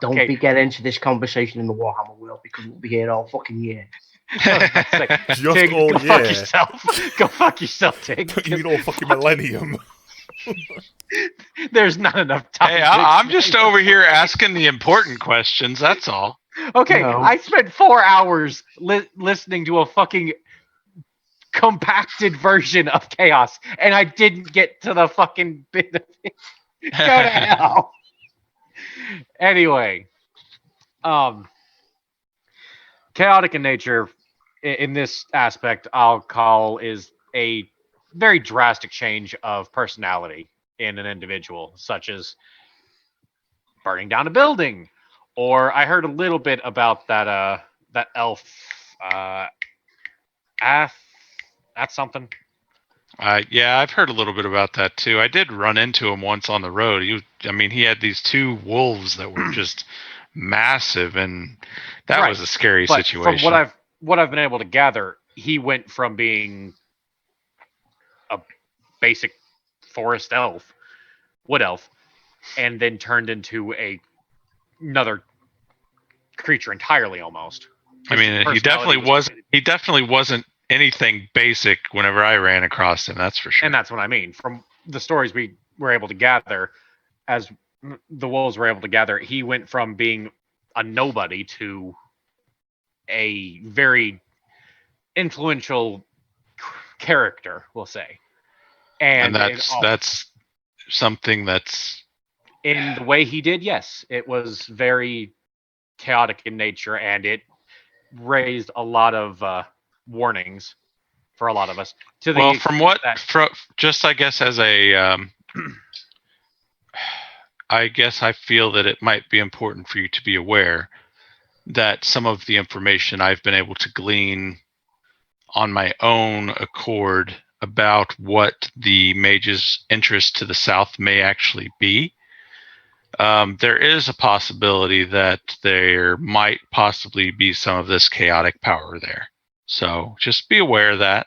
Don't Okay. be getting into this conversation in the Warhammer world because we'll be here all fucking year. Just Tig, all go year. fuck yourself. Go fuck yourself, Tig. You mean all fucking millennium? There's not enough time. Hey, I'm just over here asking the important questions, that's all. Okay, No. I spent 4 hours listening to a fucking compacted version of chaos, and I didn't get to the fucking bit of it. Go to hell. Anyway, chaotic in nature in this aspect, I'll call is a very drastic change of personality in an individual, such as burning down a building, or I heard a little bit about that that elf, that's something. Yeah, I've heard a little bit about that too. I did run into him once on the road. He had these two wolves that were just massive, and that was a scary situation. From what I've been able to gather, he went from being a basic forest elf, wood elf, and then turned into another creature entirely, almost. I mean, he definitely wasn't anything basic whenever I ran across him, that's for sure. And that's what I mean. From the stories we were able to gather, as the wolves were able to gather, he went from being a nobody to a very influential character, we'll say. And that's something that's... In the way he did, yes. It was very chaotic in nature, and it raised a lot of warnings for a lot of us. Just I guess as a... I guess I feel that it might be important for you to be aware that some of the information I've been able to glean on my own accord about what the mage's interest to the south may actually be, there is a possibility that there might possibly be some of this chaotic power there. So just be aware of that.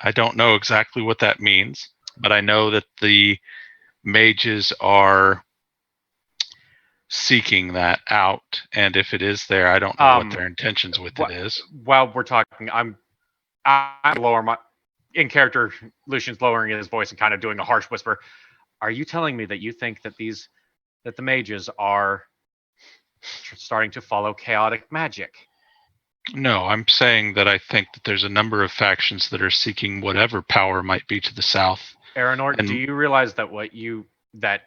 I don't know exactly what that means, but I know that the mages are seeking that out, and if it is there, I don't know what their intentions with it is. While we're talking, I'm lower my in character. Lucian's lowering his voice and kind of doing a harsh whisper. Are you telling me that you think that the mages are starting to follow chaotic magic? No, I'm saying that I think that there's a number of factions that are seeking whatever power might be to the south. Aranor, do you realize that that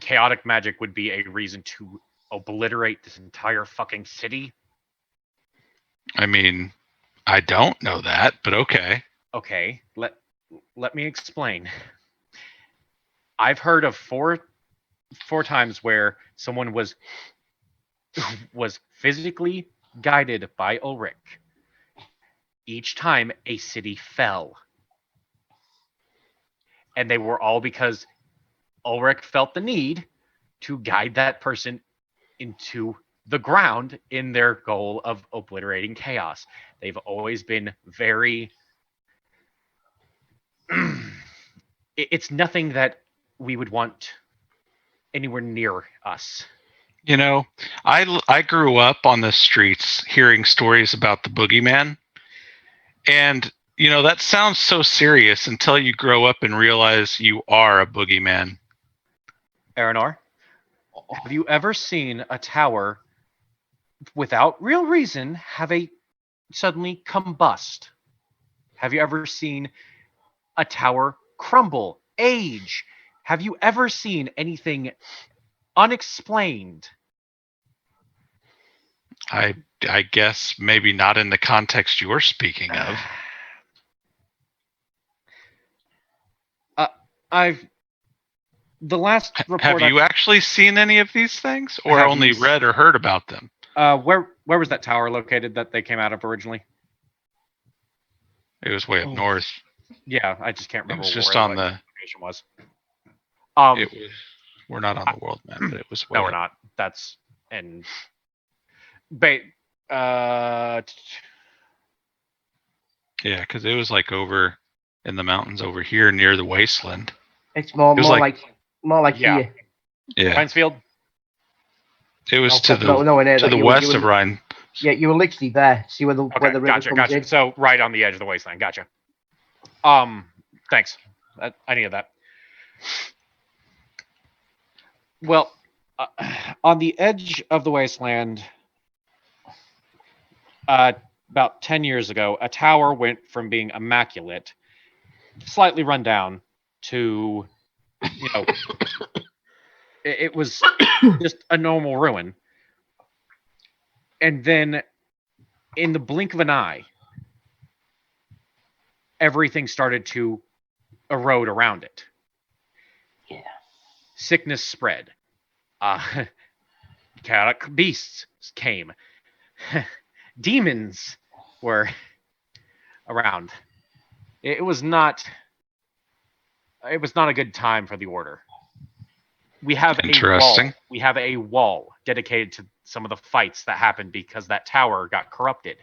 chaotic magic would be a reason to obliterate this entire fucking city? I mean, I don't know that, but okay. Okay, let me explain. I've heard of four times where someone was physically guided by Ulrich. Each time a city fell. And they were all because Ulrich felt the need to guide that person into the ground in their goal of obliterating chaos. They've always been very... It's nothing that we would want anywhere near us. You know, I grew up on the streets hearing stories about the boogeyman, And that sounds so serious until you grow up and realize you are a boogeyman. Aranor, have you ever seen a tower without real reason have a suddenly combust? Have you ever seen a tower crumble, age? Have you ever seen anything unexplained? I guess maybe not in the context you're speaking of. The last report. Have you actually seen any of these things, or only read or heard about them? Where was that tower located that they came out of originally? It was way up north. Yeah, I just can't remember. It was just where on the location was. It was. We're not on the world map, but it was. No, we're not. That's and. Yeah, because it was like over in the mountains over here near the wasteland. It's more like yeah. here. Yeah. Pinesfield. It was to the the west of Rhine. Yeah, you were literally there. See where the river comes in. So right on the edge of the wasteland. Gotcha. Thanks. I needed that. Well, on the edge of the wasteland, about 10 years ago, a tower went from being immaculate, slightly run down, to, it was just a normal ruin. And then, in the blink of an eye, everything started to erode around it. Yeah. Sickness spread. Chaotic beasts came. Demons were around. It was not a good time for the Order. We have Interesting. a wall dedicated to some of the fights that happened because that tower got corrupted.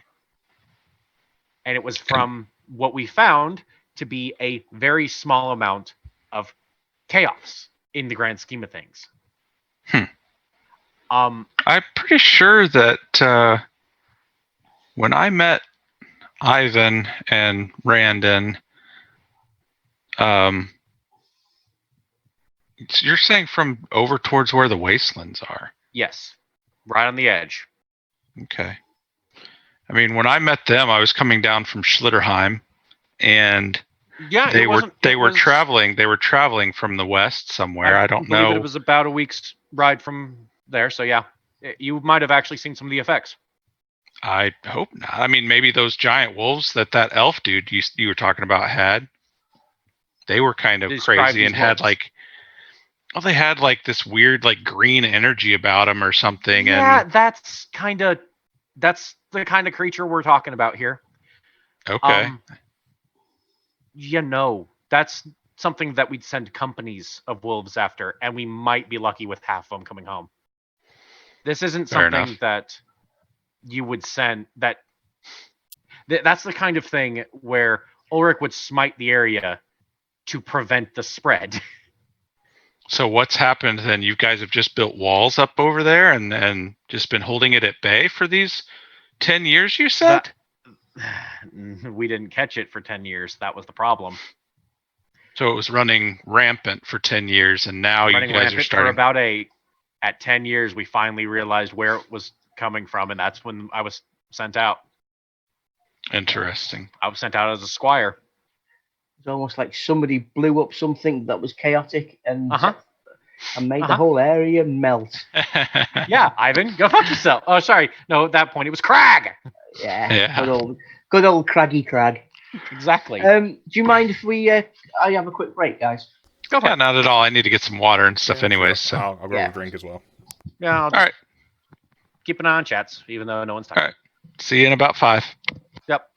And it was from what we found to be a very small amount of chaos in the grand scheme of things. I'm pretty sure that when I met Ivan and Randon, you're saying from over towards where the wastelands are? Yes, right on the edge. Okay. I mean, when I met them, I was coming down from Schlitterheim, and they were traveling. They were traveling from the west somewhere. I don't know. It was about a week's ride from there. So yeah, you might have actually seen some of the effects. I hope not. I mean, maybe those giant wolves that elf dude you were talking about had. They were kind of crazy and had like. Well, they had like this weird like green energy about them or something. Yeah, and that's the kind of creature we're talking about here. Okay. That's something that we'd send companies of wolves after, and we might be lucky with half of them coming home. This isn't something that you would send. That's the kind of thing where Ulrich would smite the area to prevent the spread. So what's happened then? You guys have just built walls up over there and just been holding it at bay for these 10 years, you said? We didn't catch it for 10 years. That was the problem. So it was running rampant for 10 years, and now you guys are starting... for about 8. At 10 years, we finally realized where it was coming from, and that's when I was sent out. Interesting. I was sent out as a squire. It's almost like somebody blew up something that was chaotic and made the whole area melt. Yeah, Ivan, go fuck yourself. Oh, sorry. No, at that point it was Crag. Yeah. Good old Craggy Crag. Exactly. Do you mind if we I have a quick break, guys? Go for it. Not at all. I need to get some water and stuff anyways. So. I'll grab a drink as well. Yeah, all right. Keep an eye on chats, even though no one's talking. All right. See you in about 5. Yep.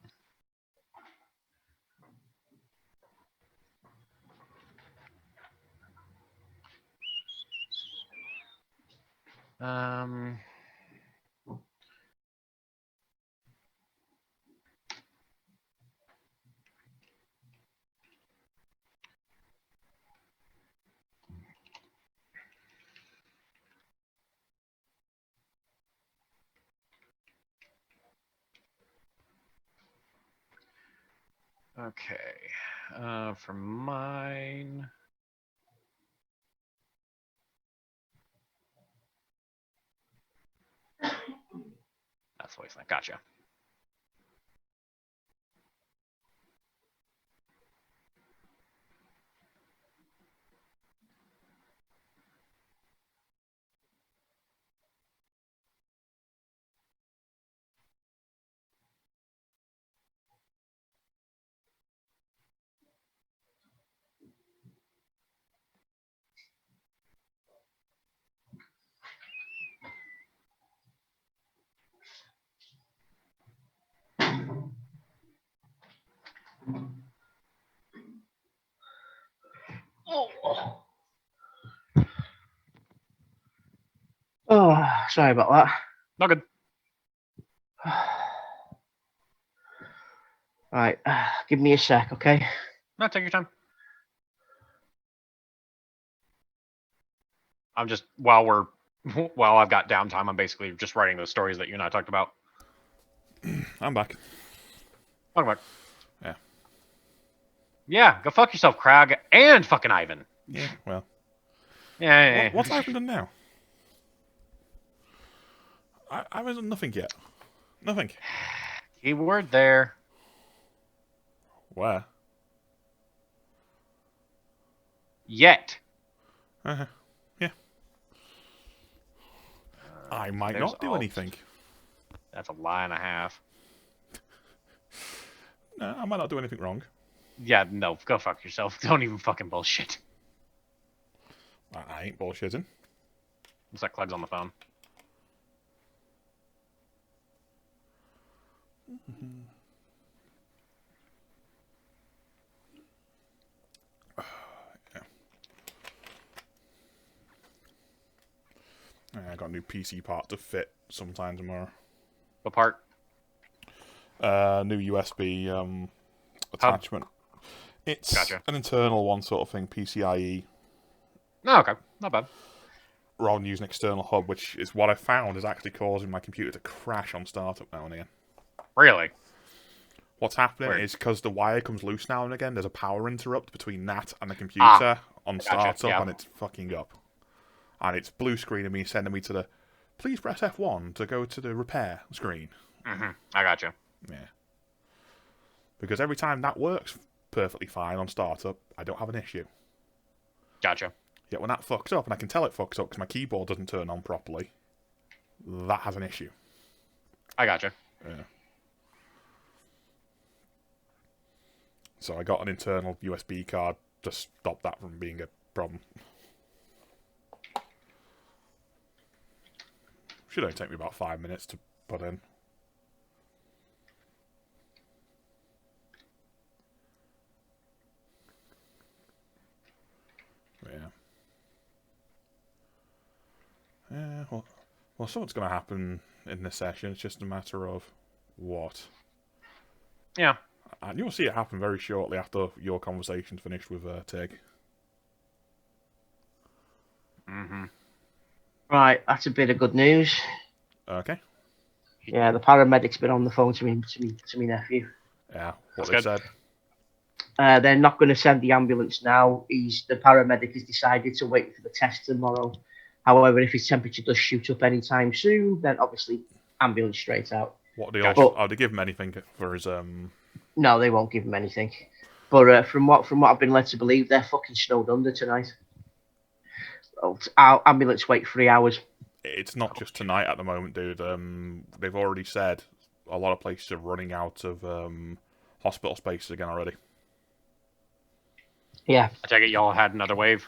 Okay. For mine. That's the wasteland. Gotcha. Oh, sorry about that. No good. Right, give me a sec, okay? No, take your time. I'm just while I've got downtime, I'm basically just writing those stories that you and I talked about. I'm back. Welcome back. Yeah. Yeah, go fuck yourself, Crag, and fucking Ivan. Yeah, well. Yeah. What's Ivan done now? I haven't done nothing yet. Nothing. Keyword there. Where? Yet. Uh-huh. Yeah. I might There's not do alt. anything. That's a lie and a half. No, I might not do anything wrong. Yeah, no, go fuck yourself. Don't even fucking bullshit. I ain't bullshitting. Looks like Cleg's on the phone. I got a new PC part to fit sometime tomorrow. What part? New USB attachment. It's Gotcha. an internal one sort of thing, PCIe, Oh, okay. Not bad. rather than use an external hub, which is what I found is actually causing my computer to crash on startup now and again. Really? What's happening Weird. is because the wire comes loose now and again, there's a power interrupt between that and the computer on Gotcha, startup, yeah. and it's fucking up. And it's blue screening me, sending me to the, please press F1 to go to the repair screen. Mm-hmm. I gotcha. Yeah. Because every time that works perfectly fine on startup, I don't have an issue. Gotcha. Yet when that fucks up, and I can tell it fucks up because my keyboard doesn't turn on properly, that has an issue. I gotcha. Yeah. So I got an internal USB card to stop that from being a problem. Should only take me about 5 minutes to put in. Yeah. Yeah, well, something's going to happen in this session. It's just a matter of what. Yeah. And you'll see it happen very shortly after your conversation's finished with Tig. Mm-hmm. Right, that's a bit of good news. Okay. Yeah, the paramedic's been on the phone to me nephew. Yeah, what That's they good. said. They're not going to send the ambulance now. The paramedic has decided to wait for the test tomorrow. However, if his temperature does shoot up anytime soon, then obviously ambulance straight out. What they Gotcha. also, oh, they give him anything for his No, they won't give him anything. But from what I've been led to believe, they're fucking snowed under tonight. Our ambulance wait 3 hours. It's not just tonight at the moment, dude. They've already said a lot of places are running out of hospital spaces again already. Yeah. I take it y'all had another wave.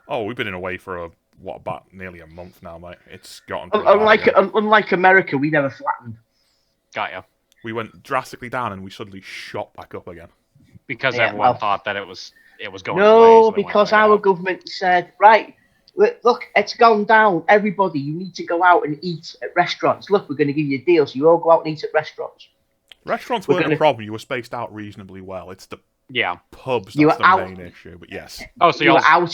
Oh, we've been in away for about nearly a month now, mate. It's gotten pretty bad again. Unlike America, we never flattened. Got ya. We went drastically down and we suddenly shot back up again. Because Yeah, everyone well- thought that it was going No, away. So they went because back our up. government said, right, look, it's gone down. Everybody, you need to go out and eat at restaurants. Look, we're going to give you a deal, so you all go out and eat at restaurants. Restaurants We're weren't gonna- a problem. You were spaced out reasonably well. It's the Yeah. pubs You that's were the out- main issue. But yes. Oh, so You were y'all.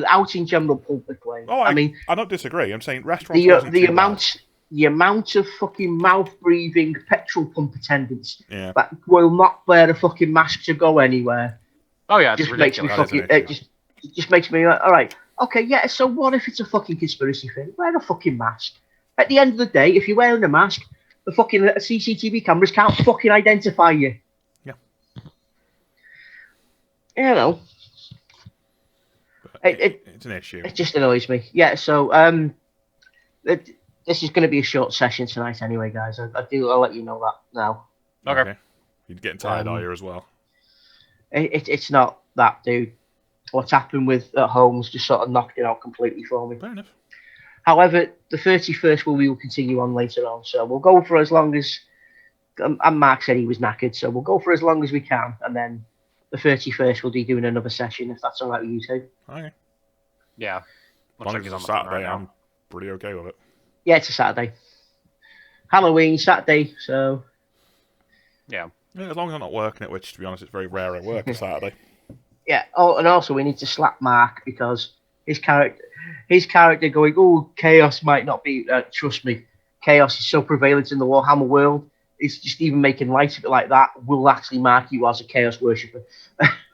out in general public way. Oh, I mean, I don't disagree. I'm saying restaurants the wasn't too amount the amount of fucking mouth-breathing petrol pump attendants Yeah. that will not wear a fucking mask to go anywhere Oh yeah, it's just makes me ridiculous. fucking. That is an It just makes me like, all right, okay, yeah. So what if it's a fucking conspiracy thing? Wear a fucking mask. At the end of the day, if you're wearing a mask, the fucking CCTV cameras can't fucking identify you. Yeah. You know, It's an issue. it just annoys me. Yeah. So this is going to be a short session tonight, anyway, guys. I'll let you know that now. Okay. You're getting tired, are you, as well? It's not that, dude. What's happened with Holmes just sort of knocked it out completely for me. Fair enough. However, the 31st we will continue on later on, so we'll go for as long as. And Mark said he was knackered, so we'll go for as long as we can, and then the 31st we'll be doing another session if that's all right with you two. Okay. Yeah. As Looks long like as he's it's on a the phone Saturday, right now. I'm pretty okay with it. Yeah, it's a Saturday. Halloween Saturday, so Yeah. Yeah, as long as I'm not working it, which, to be honest, it's very rare I work a Saturday. yeah. Oh, and also we need to slap Mark because his character going, oh, chaos might not be. Trust me, chaos is so prevalent in the Warhammer world. It's just even making light of it like that will actually mark you as a chaos worshipper.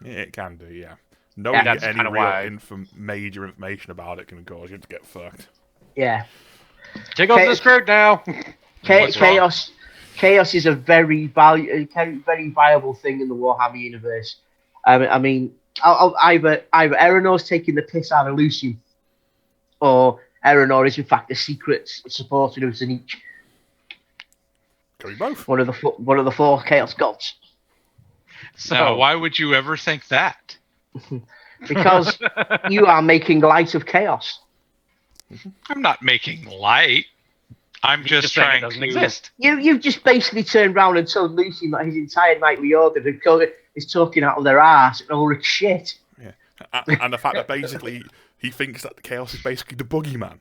It can do, yeah. Knowing that's any kinda real why- major information about it can cause you to get fucked. Yeah. Take off the script now. What's wrong? Chaos is a very viable thing in the Warhammer universe. I mean, either Eleanor's taking the piss out of Lucian, or Eleanor is in fact a secret supporter of Zenich, Can we both? one of the four Chaos gods. So Now, why would you ever think that? Because you are making light of chaos. I'm not making light. I'm just saying it trying doesn't to. exist. You've just basically turned around and told Lucian that his entire nightly order is talking out of their ass and all this shit. Yeah. And the fact that basically he thinks that the Chaos is basically the boogeyman.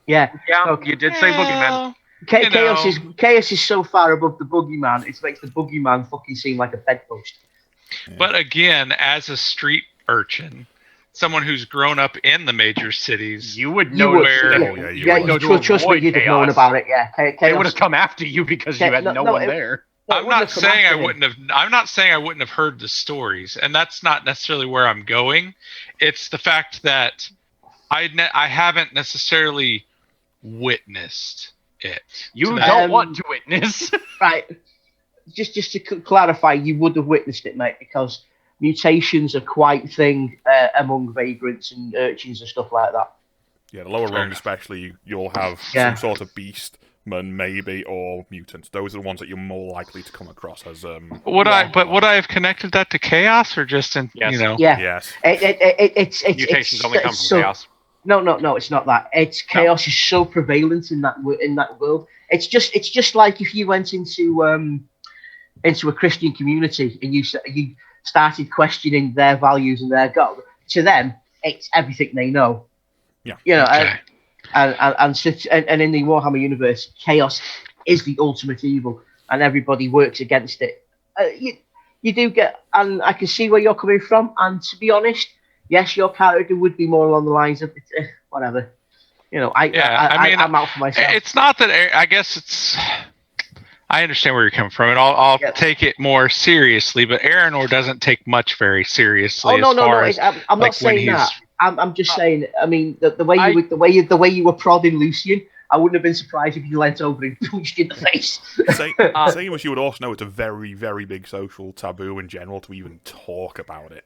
Yeah. Yeah, Okay. you did say boogeyman. Well, Chaos is so far above the boogeyman, it makes the boogeyman fucking seem like a bedpost. But again, as a street urchin, someone who's grown up in the major cities, You would You know would- where. Oh, yeah, you would. know to Trust me, avoid you'd have known chaos. about it. Yeah, They chaos. would have come after you because you had No, no no, one it- there. No, it I'm wouldn't not have come saying I after him. wouldn't have. I'm not saying I wouldn't have heard the stories, and that's not necessarily where I'm going. It's the fact that I haven't necessarily witnessed it. You So don't Um, want to witness. Right. Just to clarify, you would have witnessed it, mate, because mutations are quite a thing among vagrants and urchins and stuff like that. Yeah, the lower Fair rung enough. especially, you'll have Yeah. some sort of beastman, maybe, or mutants. Those are the ones that you're more likely to come across as Would Yeah. would I have connected that to chaos or just in Yes. Yeah. yes. It's Mutations only come from so, chaos. No, it's not that. It's chaos is so prevalent in that world. It's just like if you went into a Christian community and you started questioning their values and their God. To them, it's everything they know. Yeah. You know, Okay. and in the Warhammer universe, chaos is the ultimate evil, and everybody works against it. You do get, and I can see where you're coming from. And to be honest, yes, your character would be more along the lines of whatever. You know, I'm out for myself. It's not that I guess it's. I understand where you're coming from, and I'll Yep. take it more seriously. But Aranor doesn't take much very seriously. Oh no, as far as, I'm like, not saying when that. he's- I'm just saying. I mean, the way you were prodding Lucian, I wouldn't have been surprised if you leant over and punched you in the face. Same as you would also know, it's a very, very big social taboo in general to even talk about it.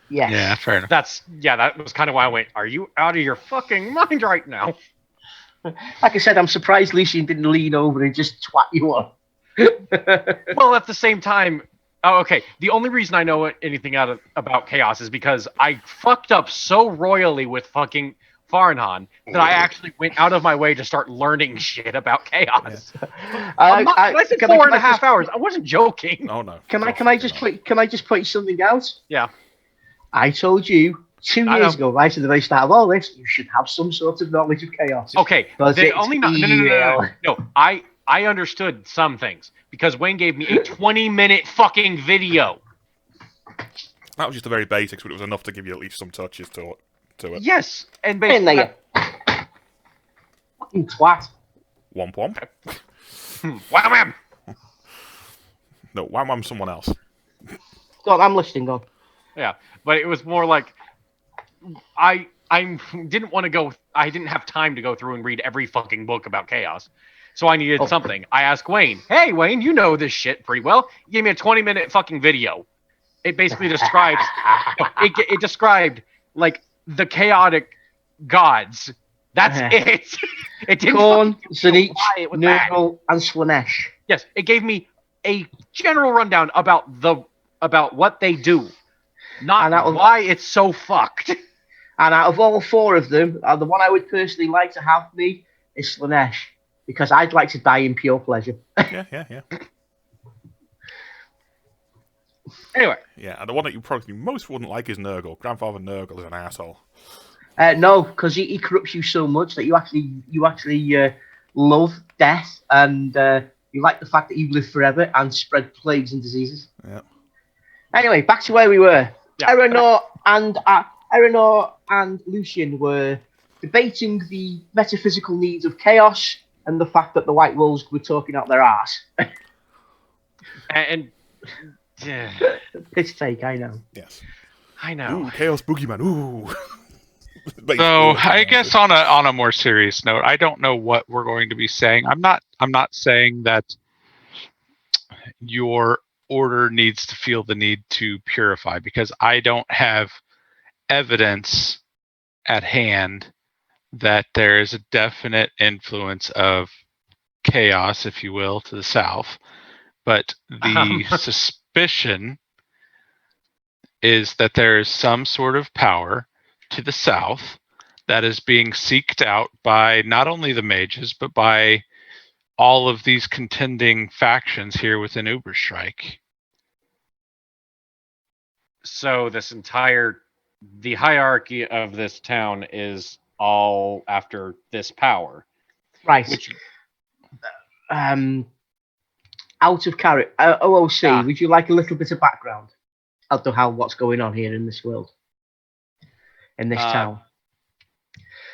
Yes. Yeah, fair enough. That was kind of why I went, are you out of your fucking mind right now? Like I said, I'm surprised Lucian didn't lean over and just twat you on. Well, at the same time, okay, the only reason I know anything about chaos is because I fucked up so royally with fucking Farnhan that I actually went out of my way to start learning shit about chaos. I said 4.5 hours. I wasn't joking. Oh no. Can I just point something out? Yeah. I told you 2 I years know. ago, right at the very start of all this, you should have some sort of knowledge of chaos. Okay, Because they it's only no. I understood some things because Wayne gave me a 20-minute fucking video. That was just the very basics, but it was enough to give you at least some touches to it. Yes, and In basically, there, you fucking twat. Womp womp. Wham wham. No, wham wham someone else. Go on, I'm listening. Go on. Yeah, but it was more like I didn't want to go. I didn't have time to go through and read every fucking book about chaos, so I needed something. I asked Wayne. Hey, Wayne, you know this shit pretty well. He gave me a 20-minute fucking video. It basically describes. It described like the chaotic gods. That's it. It didn't. Khorne, Zenith, it was bad. Nurgle, and Slanesh. Yes, it gave me a general rundown about what they do, not why it's so fucked. And out of all four of them, the one I would personally like to have me is Slanesh, because I'd like to die in pure pleasure. Yeah. Anyway. Yeah, and the one that you probably most wouldn't like is Nurgle. Grandfather Nurgle is an asshole. No, because he corrupts you so much that you actually love death, and you like the fact that you live forever and spread plagues and diseases. Yeah. Anyway, back to where we were. Yeah. Erenor and Lucian were debating the metaphysical needs of chaos and the fact that the White Wolves were talking out their arse. And yeah. Piss take, I know. Yes. I know. Ooh, Chaos Boogeyman. Ooh. So I guess on a more serious note, I don't know what we're going to be saying. I'm not saying that your order needs to feel the need to purify, because I don't have evidence at hand that there is a definite influence of chaos, if you will, to the south. But the suspicion is that there is some sort of power to the south that is being seeked out by not only the mages, but by all of these contending factions here within Uberstrike. So the hierarchy of this town is all after this power. Right. Which, out of character, OOC, Yeah. would you like a little bit of background as to what's going on here in this world, in this town?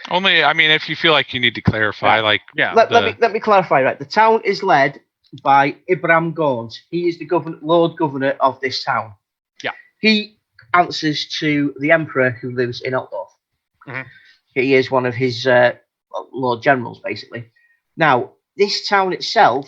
Only, I mean, if you feel like you need to clarify, Let me clarify. Right, the town is led by Ibram Gaunt. He is the Lord Governor of this town. Yeah. He answers to the Emperor who lives in Altdorf. Mm-hmm. He is one of his Lord Generals, basically. Now, this town itself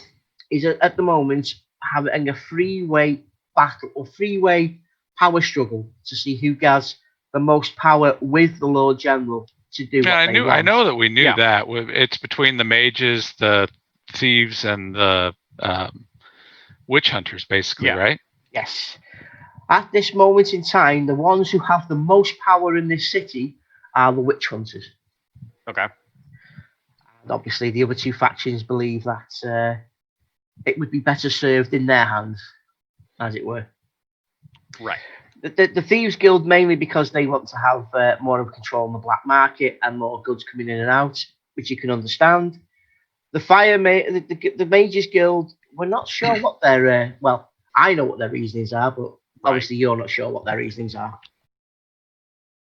is at the moment having a three-way battle or three-way power struggle to see who has the most power with the Lord General to do. Yeah, what they want. I know that we knew that. It's between the mages, the thieves, and the witch hunters, basically, right? Yes. At this moment in time, the ones who have the most power in this city are the witch hunters. Okay. And obviously, the other two factions believe that it would be better served in their hands, as it were. Right. The Thieves Guild, mainly because they want to have more of control on the black market and more goods coming in and out, which you can understand. The Mages Guild, we're not sure what their well, I know what their reasonings are, but obviously you're not sure what their reasonings are.